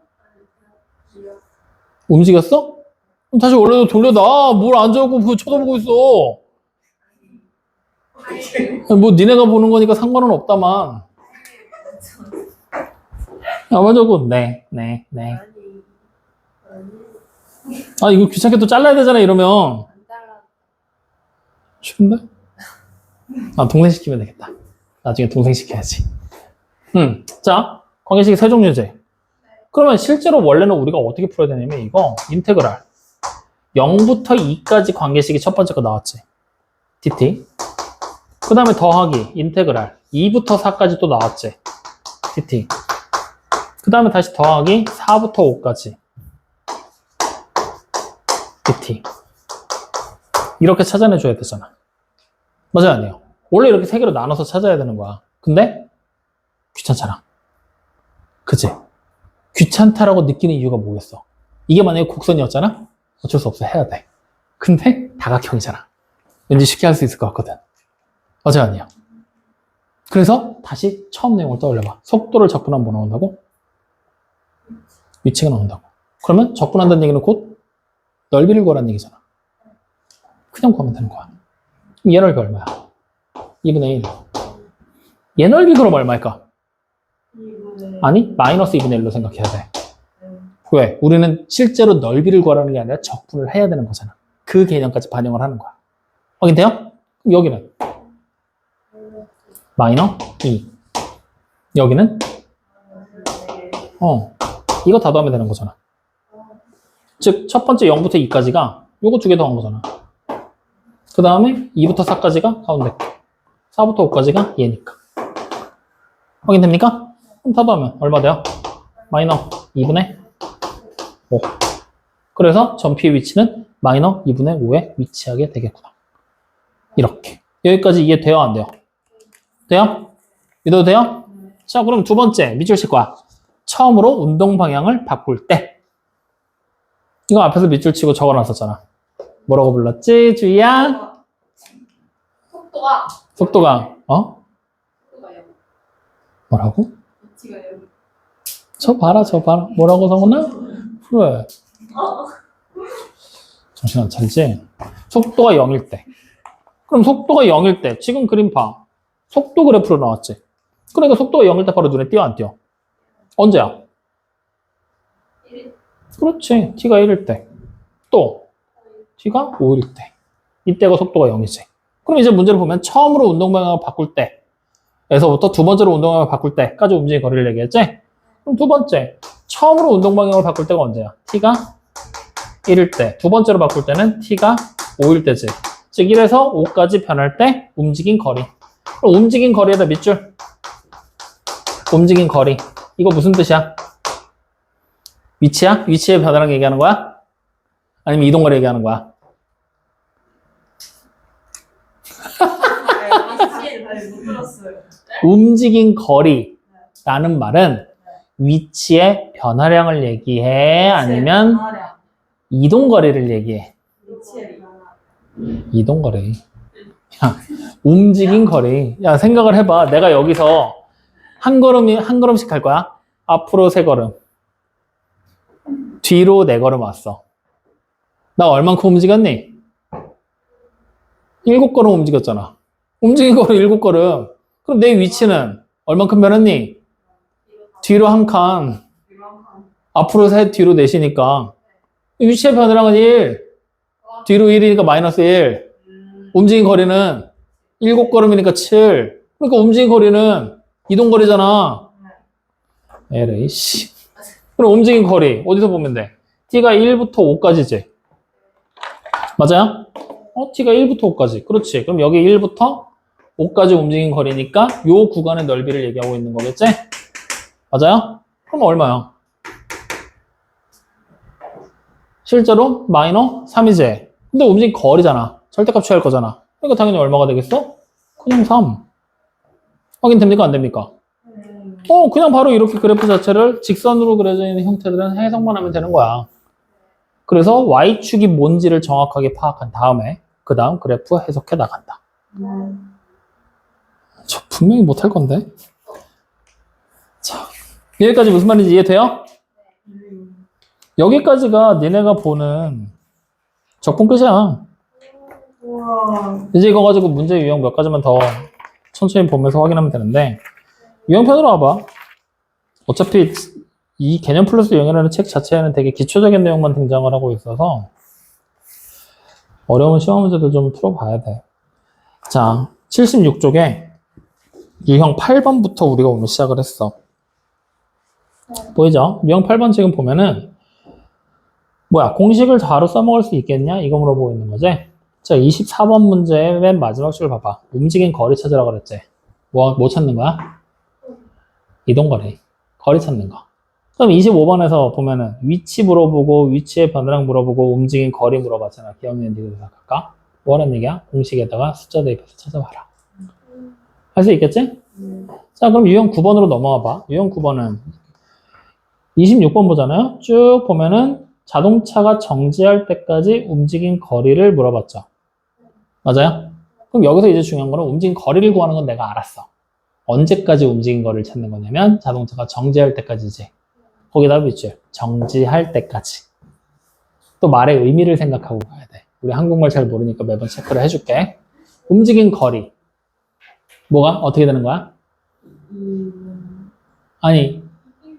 움직였어? 그럼 다시 원래로 돌려놔. 뭘 앉아있고 쳐다보고 있어. 뭐 니네가 보는 거니까 상관은 없다만. 맞아고 네. 이거 귀찮게 또 잘라야 되잖아, 이러면. 싫은데? 동생 시키면 되겠다. 나중에 동생 시켜야지. 자, 관계식이 세 종류지? 그러면 실제로 원래는 우리가 어떻게 풀어야 되냐면 이거 인테그랄 0부터 2까지 관계식이 첫 번째 거 나왔지? dt. 그 다음에 더하기 인테그랄 2부터 4까지 또 나왔지? dt. 그 다음에 다시 더하기 4부터 5까지 dt. 이렇게 찾아내줘야 되잖아. 맞아요, 아니에요? 원래 이렇게 세 개로 나눠서 찾아야 되는 거야. 근데 귀찮잖아. 그치? 귀찮다라고 느끼는 이유가 뭐겠어? 이게 만약에 곡선이었잖아? 어쩔 수 없어, 해야 돼. 근데 다각형이잖아. 왠지 쉽게 할 수 있을 것 같거든. 맞아요, 아니에요? 그래서 다시 처음 내용을 떠올려봐. 속도를 적분하면 뭐 나온다고? 위치가 나온다고. 그러면 적분한다는 얘기는 곧 넓이를 구하라는 얘기잖아. 그냥 구하면 되는 거야. 그럼 얘 넓이 얼마야? 2분의 1. 얘 넓이 그럼 얼마일까? 2분의 아니, 마이너스 2분의 1로 생각해야 돼. 왜? 우리는 실제로 넓이를 구하라는 게 아니라 적분을 해야 되는 거잖아. 그 개념까지 반영을 하는 거야. 확인돼요? 그럼 여기는 마이너 2. 여기는 이거 다 더하면 되는 거잖아. 즉, 첫 번째 0부터 2까지가 요거 두 개 더한 거잖아. 그 다음에 2부터 4까지가 가운데 거. 4부터 5까지가 얘니까. 확인됩니까? 그럼 다 더하면 얼마 돼요? 마이너 2분의 5. 그래서 전피의 위치는 마이너 2분의 5에 위치하게 되겠구나. 이렇게. 여기까지 이해돼요? 안 돼요? 돼요? 믿어도 돼요? 자, 그럼 두 번째 밑줄 칠 거야. 처음으로 운동 방향을 바꿀 때. 이거 앞에서 밑줄 치고 적어놨었잖아. 뭐라고 불렀지? 주희야? 속도가 속도가, 속도가요. 뭐라고? 위치가 여기. 저 봐라. 뭐라고 적었나? 그래. 정신 안 차리지? 속도가 0일 때. 그럼 속도가 0일 때, 지금 그림 봐. 속도 그래프로 나왔지? 그러니까 속도가 0일 때 바로 눈에 띄어, 안 띄어? 언제야? 1, 그렇지. t가 1일 때. 또, t가 5일 때. 이때가 속도가 0이지. 그럼 이제 문제를 보면 처음으로 운동 방향을 바꿀 때, 에서부터 두 번째로 운동 방향을 바꿀 때까지 움직이는 거리를 얘기했지? 그럼 두 번째, 처음으로 운동 방향을 바꿀 때가 언제야? t가 1일 때. 두 번째로 바꿀 때는 t가 5일 때지. 즉 1에서 5까지 변할 때 움직인 거리. 그럼 움직인 거리에다 밑줄. 움직인 거리. 이거 무슨 뜻이야? 위치야? 위치의 변화랑 얘기하는 거야? 아니면 이동거리 얘기하는 거야? 못 들었어요. 움직인 거리라는 말은 위치의 변화량을 얘기해? 아니면 변화량. 이동거리를 얘기해? 위치의 변화. 이동거리. 야, 움직인 거리. 야, 생각을 해봐. 내가 여기서 한 걸음씩 갈 거야. 앞으로 3걸음. 뒤로 4걸음 왔어. 나 얼만큼 움직였니? 7걸음 움직였잖아. 움직인 거리 7걸음. 그럼 내 위치는 얼만큼 변했니? 뒤로 1칸. 앞으로 3, 뒤로 4시니까. 위치의 변화량은 1. 뒤로 1이니까 마이너스 1. 움직인 거리는 7걸음이니까 7. 그러니까 움직인 거리는 이동거리잖아. 에레이, 씨. 그럼 움직인 거리, 어디서 보면 돼? t가 1부터 5까지지. 맞아요? t가 1부터 5까지. 그렇지. 그럼 여기 1부터 5까지 움직인 거리니까 요 구간의 넓이를 얘기하고 있는 거겠지? 맞아요? 그럼 얼마야? 실제로 마이너 3이지. 근데 움직인 거리잖아. 절대값 취할 거잖아. 그러니까 당연히 얼마가 되겠어? 그냥 3. 확인됩니까? 안 됩니까? 그냥 바로 이렇게 그래프 자체를 직선으로 그려져 있는 형태들은 해석만 하면 되는 거야. 그래서 Y축이 뭔지를 정확하게 파악한 다음에 그 다음 그래프 해석해 나간다. 저 분명히 못할 건데. 자, 여기까지 무슨 말인지 이해돼요? 여기까지가 니네가 보는 적분 끝이야. 우와. 이제 이거 가지고 문제 유형 몇 가지만 더 천천히 보면서 확인하면 되는데, 유형편으로 와봐. 어차피 이 개념 플러스 유형이라는 책 자체에는 되게 기초적인 내용만 등장을 하고 있어서 어려운 시험 문제들 좀 풀어봐야 돼. 자, 76쪽에 유형 8번부터 우리가 오늘 시작을 했어. 보이죠? 유형 8번 지금 보면은 뭐야, 공식을 바로 써먹을 수 있겠냐? 이거 물어보고 있는 거지? 자, 24번 문제의 맨 마지막 줄 봐봐. 움직인 거리 찾으라 그랬지? 뭐 찾는 거야? 이동거리. 거리 찾는 거. 그럼 25번에서 보면은 위치 물어보고 위치의 변화량 물어보고 움직인 거리 물어봤잖아. 기억나는 얘기를 생각할까? 뭐라는 얘기야? 공식에다가 숫자 대입해서 찾아봐라. 할 수 있겠지? 자, 그럼 유형 9번으로 넘어와 봐. 유형 9번은 26번 보잖아요. 쭉 보면은 자동차가 정지할 때까지 움직인 거리를 물어봤죠. 맞아요? 그럼 여기서 이제 중요한 거는 움직인 거리를 구하는 건 내가 알았어. 언제까지 움직인 거리를 찾는 거냐면 자동차가 정지할 때까지지. 거기다 밑줄. 정지할 때까지. 또 말의 의미를 생각하고 가야 돼. 우리 한국말 잘 모르니까 매번 체크를 해줄게. 움직인 거리. 뭐가? 어떻게 되는 거야? 아니,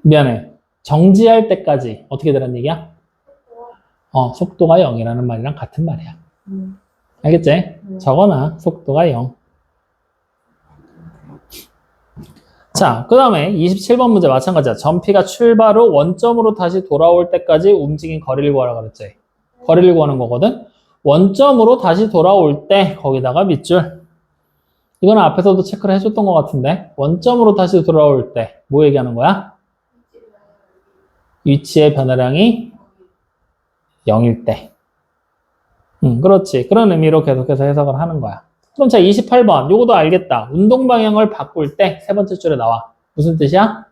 미안해. 정지할 때까지 어떻게 되는 얘기야? 속도가 0이라는 말이랑 같은 말이야. 알겠지? 적어놔. 속도가 0. 자, 그 다음에 27번 문제 마찬가지야. 전피가 출발 후 원점으로 다시 돌아올 때까지 움직인 거리를 구하라 그랬지. 거리를 구하는 거거든. 원점으로 다시 돌아올 때 거기다가 밑줄. 이거는 앞에서도 체크를 해줬던 것 같은데 원점으로 다시 돌아올 때 뭐 얘기하는 거야? 위치의 변화량이 0일 때. 그렇지. 그런 의미로 계속해서 해석을 하는 거야. 그럼 자, 28번. 요거도 알겠다. 운동 방향을 바꿀 때 세 번째 줄에 나와. 무슨 뜻이야?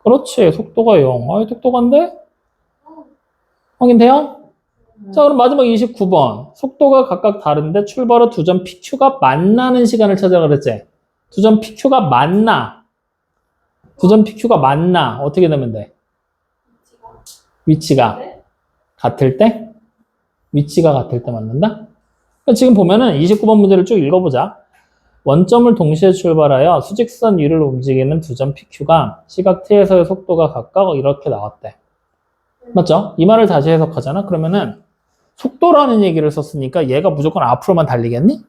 그렇지. 속도가 0. 똑똑한데? 확인돼요? 자, 그럼 마지막 29번. 속도가 각각 다른데 출발 후 두 점 PQ가 만나는 시간을 찾으라 그랬지? 두 점 PQ가 만나. 두 점 PQ가 만나. 어떻게 되면 돼? 위치가 같을 때? 위치가 같을 때 만난다? 지금 보면은 29번 문제를 쭉 읽어보자. 원점을 동시에 출발하여 수직선 위를 움직이는 두 점 PQ가 시각 t에서의 속도가 각각 이렇게 나왔대. 맞죠? 이 말을 다시 해석하잖아? 그러면은 속도라는 얘기를 썼으니까 얘가 무조건 앞으로만 달리겠니?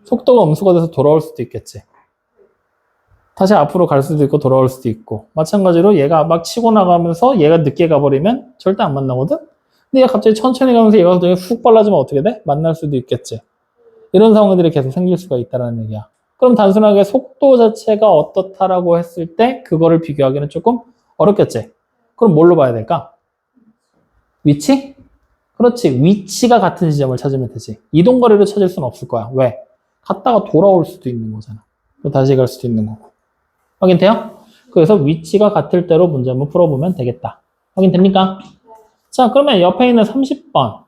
속도가 음수가 돼서 돌아올 수도 있겠지. 다시 앞으로 갈 수도 있고 돌아올 수도 있고. 마찬가지로 얘가 막 치고 나가면서 얘가 늦게 가버리면 절대 안 만나거든? 근데 얘가 갑자기 천천히 가면서 얘가 갑자기 훅 빨라지면 어떻게 돼? 만날 수도 있겠지. 이런 상황들이 계속 생길 수가 있다는 얘기야. 그럼 단순하게 속도 자체가 어떻다라고 했을 때 그거를 비교하기는 조금 어렵겠지. 그럼 뭘로 봐야 될까? 위치? 그렇지. 위치가 같은 지점을 찾으면 되지. 이동거리로 찾을 수는 없을 거야. 왜? 갔다가 돌아올 수도 있는 거잖아. 또 다시 갈 수도 있는 거고. 확인돼요? 그래서 위치가 같을 때로 문제 한번 풀어보면 되겠다. 확인됩니까? 자, 그러면 옆에 있는 30번.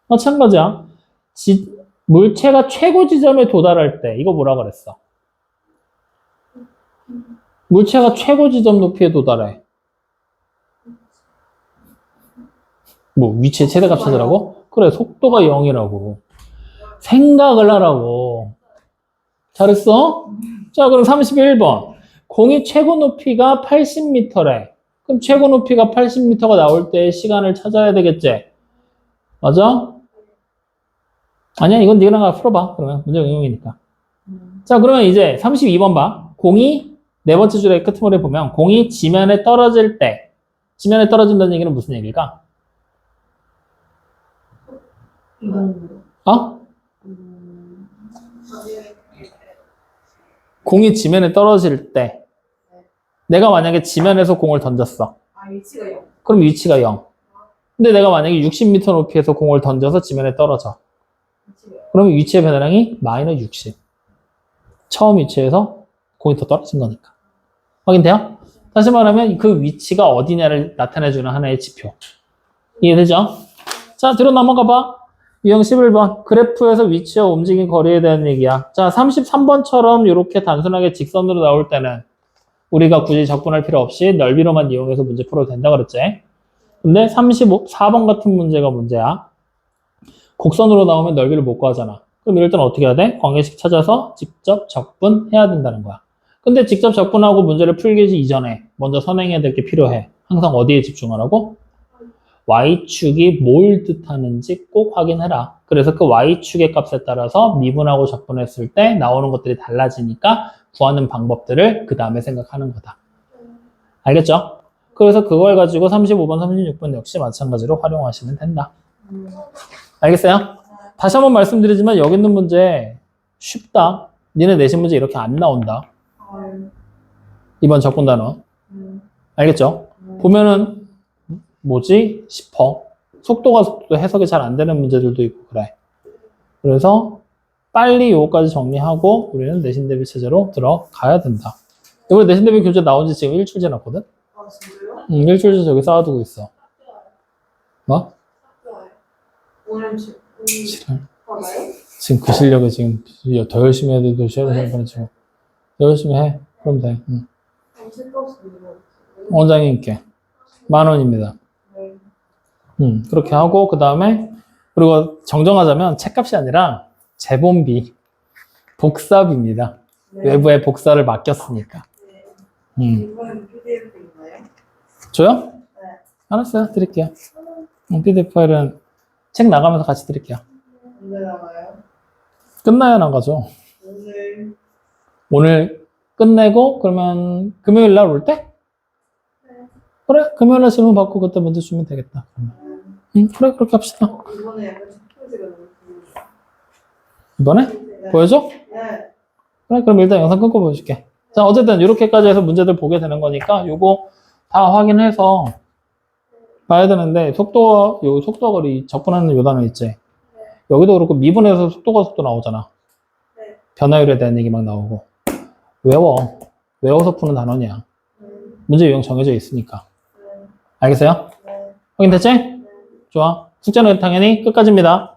마찬가지야. 물체가 최고 지점에 도달할 때, 이거 뭐라 그랬어? 물체가 최고 지점 높이에 도달해. 뭐, 위치의 최대값 찾으라고? 그래, 속도가 0이라고. 생각을 하라고. 잘했어? 자, 그럼 31번. 공이 최고 높이가 80m래. 그럼 최고 높이가 80m가 나올 때의 시간을 찾아야 되겠지? 맞아? 아니야, 이건 네가 풀어봐. 그러면 문제 응용이니까. 자, 그러면 이제 32번 봐. 공이 네 번째 줄의 끄트머리에 보면 공이 지면에 떨어질 때, 지면에 떨어진다는 얘기는 무슨 얘기일까? 공이 지면에 떨어질 때, 내가 만약에 지면에서 공을 던졌어. 위치가 0. 그럼 위치가 0. 근데 내가 만약에 60m 높이에서 공을 던져서 지면에 떨어져. 그럼 위치의 변화량이 마이너스 60. 처음 위치에서 공이 더 떨어진 거니까. 확인돼요? 다시 말하면 그 위치가 어디냐를 나타내주는 하나의 지표. 이해되죠? 자, 뒤로 넘어가 봐. 유형 11번. 그래프에서 위치와 움직인 거리에 대한 얘기야. 자, 33번처럼 이렇게 단순하게 직선으로 나올 때는 우리가 굳이 적분할 필요 없이 넓이로만 이용해서 문제 풀어도 된다 그랬지? 근데 34번 같은 문제가 문제야. 곡선으로 나오면 넓이를 못 구하잖아. 그럼 이럴 때는 어떻게 해야 돼? 관계식 찾아서 직접 적분해야 된다는 거야. 근데 직접 적분하고 문제를 풀기 이전에 먼저 선행해야 될 게 필요해. 항상 어디에 집중하라고? Y축이 뭘 뜻하는지 꼭 확인해라. 그래서 그 Y축의 값에 따라서 미분하고 적분했을 때 나오는 것들이 달라지니까 구하는 방법들을 그 다음에 생각하는 거다. 알겠죠? 그래서 그걸 가지고 35번, 36번 역시 마찬가지로 활용하시면 된다. 알겠어요? 다시 한번 말씀드리지만 여기 있는 문제 쉽다. 니네 내신 문제 이렇게 안 나온다. 이번 적분 단어. 알겠죠? 보면은 뭐지? 싶어. 속도 해석이 잘 안 되는 문제들도 있고 그래. 그래서 빨리 요거까지 정리하고 우리는 내신 대비 체제로 들어가야 된다. 이번에 내신 대비 교재 나온 지 지금 일주일 지났거든? 아, 진짜요? 일주일 전 저기 쌓아두고 있어. 뭐? 오늘 지금 받아요? 지금 그 실력에 지금 더 열심히 해야 돼. 더 열심히 지금. 더 열심히 해. 그럼 돼. 원장님께 10,000원입니다. 네. 그렇게 하고 그 다음에 그리고 정정하자면 책값이 아니라 재본비, 복사비입니다. 네. 외부에 복사를 맡겼으니까. 이번엔 PDF인가요? 줘요? 네. 알았어요. 드릴게요. PDF 파일은 책 나가면서 같이 드릴게요. 언제 나가요? 끝나야 나가죠. 오늘. 오늘 끝내고 그러면 금요일 날 올 때? 네. 그래. 금요일 날 질문 받고 그때 먼저 주면 되겠다. 그래. 그렇게 합시다. 이번에 약간 첫 표지가 너무 궁금해요. 이번에? 네. 보여줘? 네. 그래. 그럼 일단 영상 끊고 보여줄게. 자, 어쨌든 이렇게까지 해서 문제들 보게 되는 거니까 요거 다 확인해서 봐야 되는데 요 속도와 거리 접근하는 요 단어 있지? 여기도 그렇고 미분에서 속도가 속도 나오잖아. 네. 변화율에 대한 얘기 막 나오고. 외워서 푸는 단원이야. 문제 유형 정해져 있으니까. 네. 알겠어요? 네. 확인됐지? 네. 좋아. 숙제는 당연히 끝까지입니다.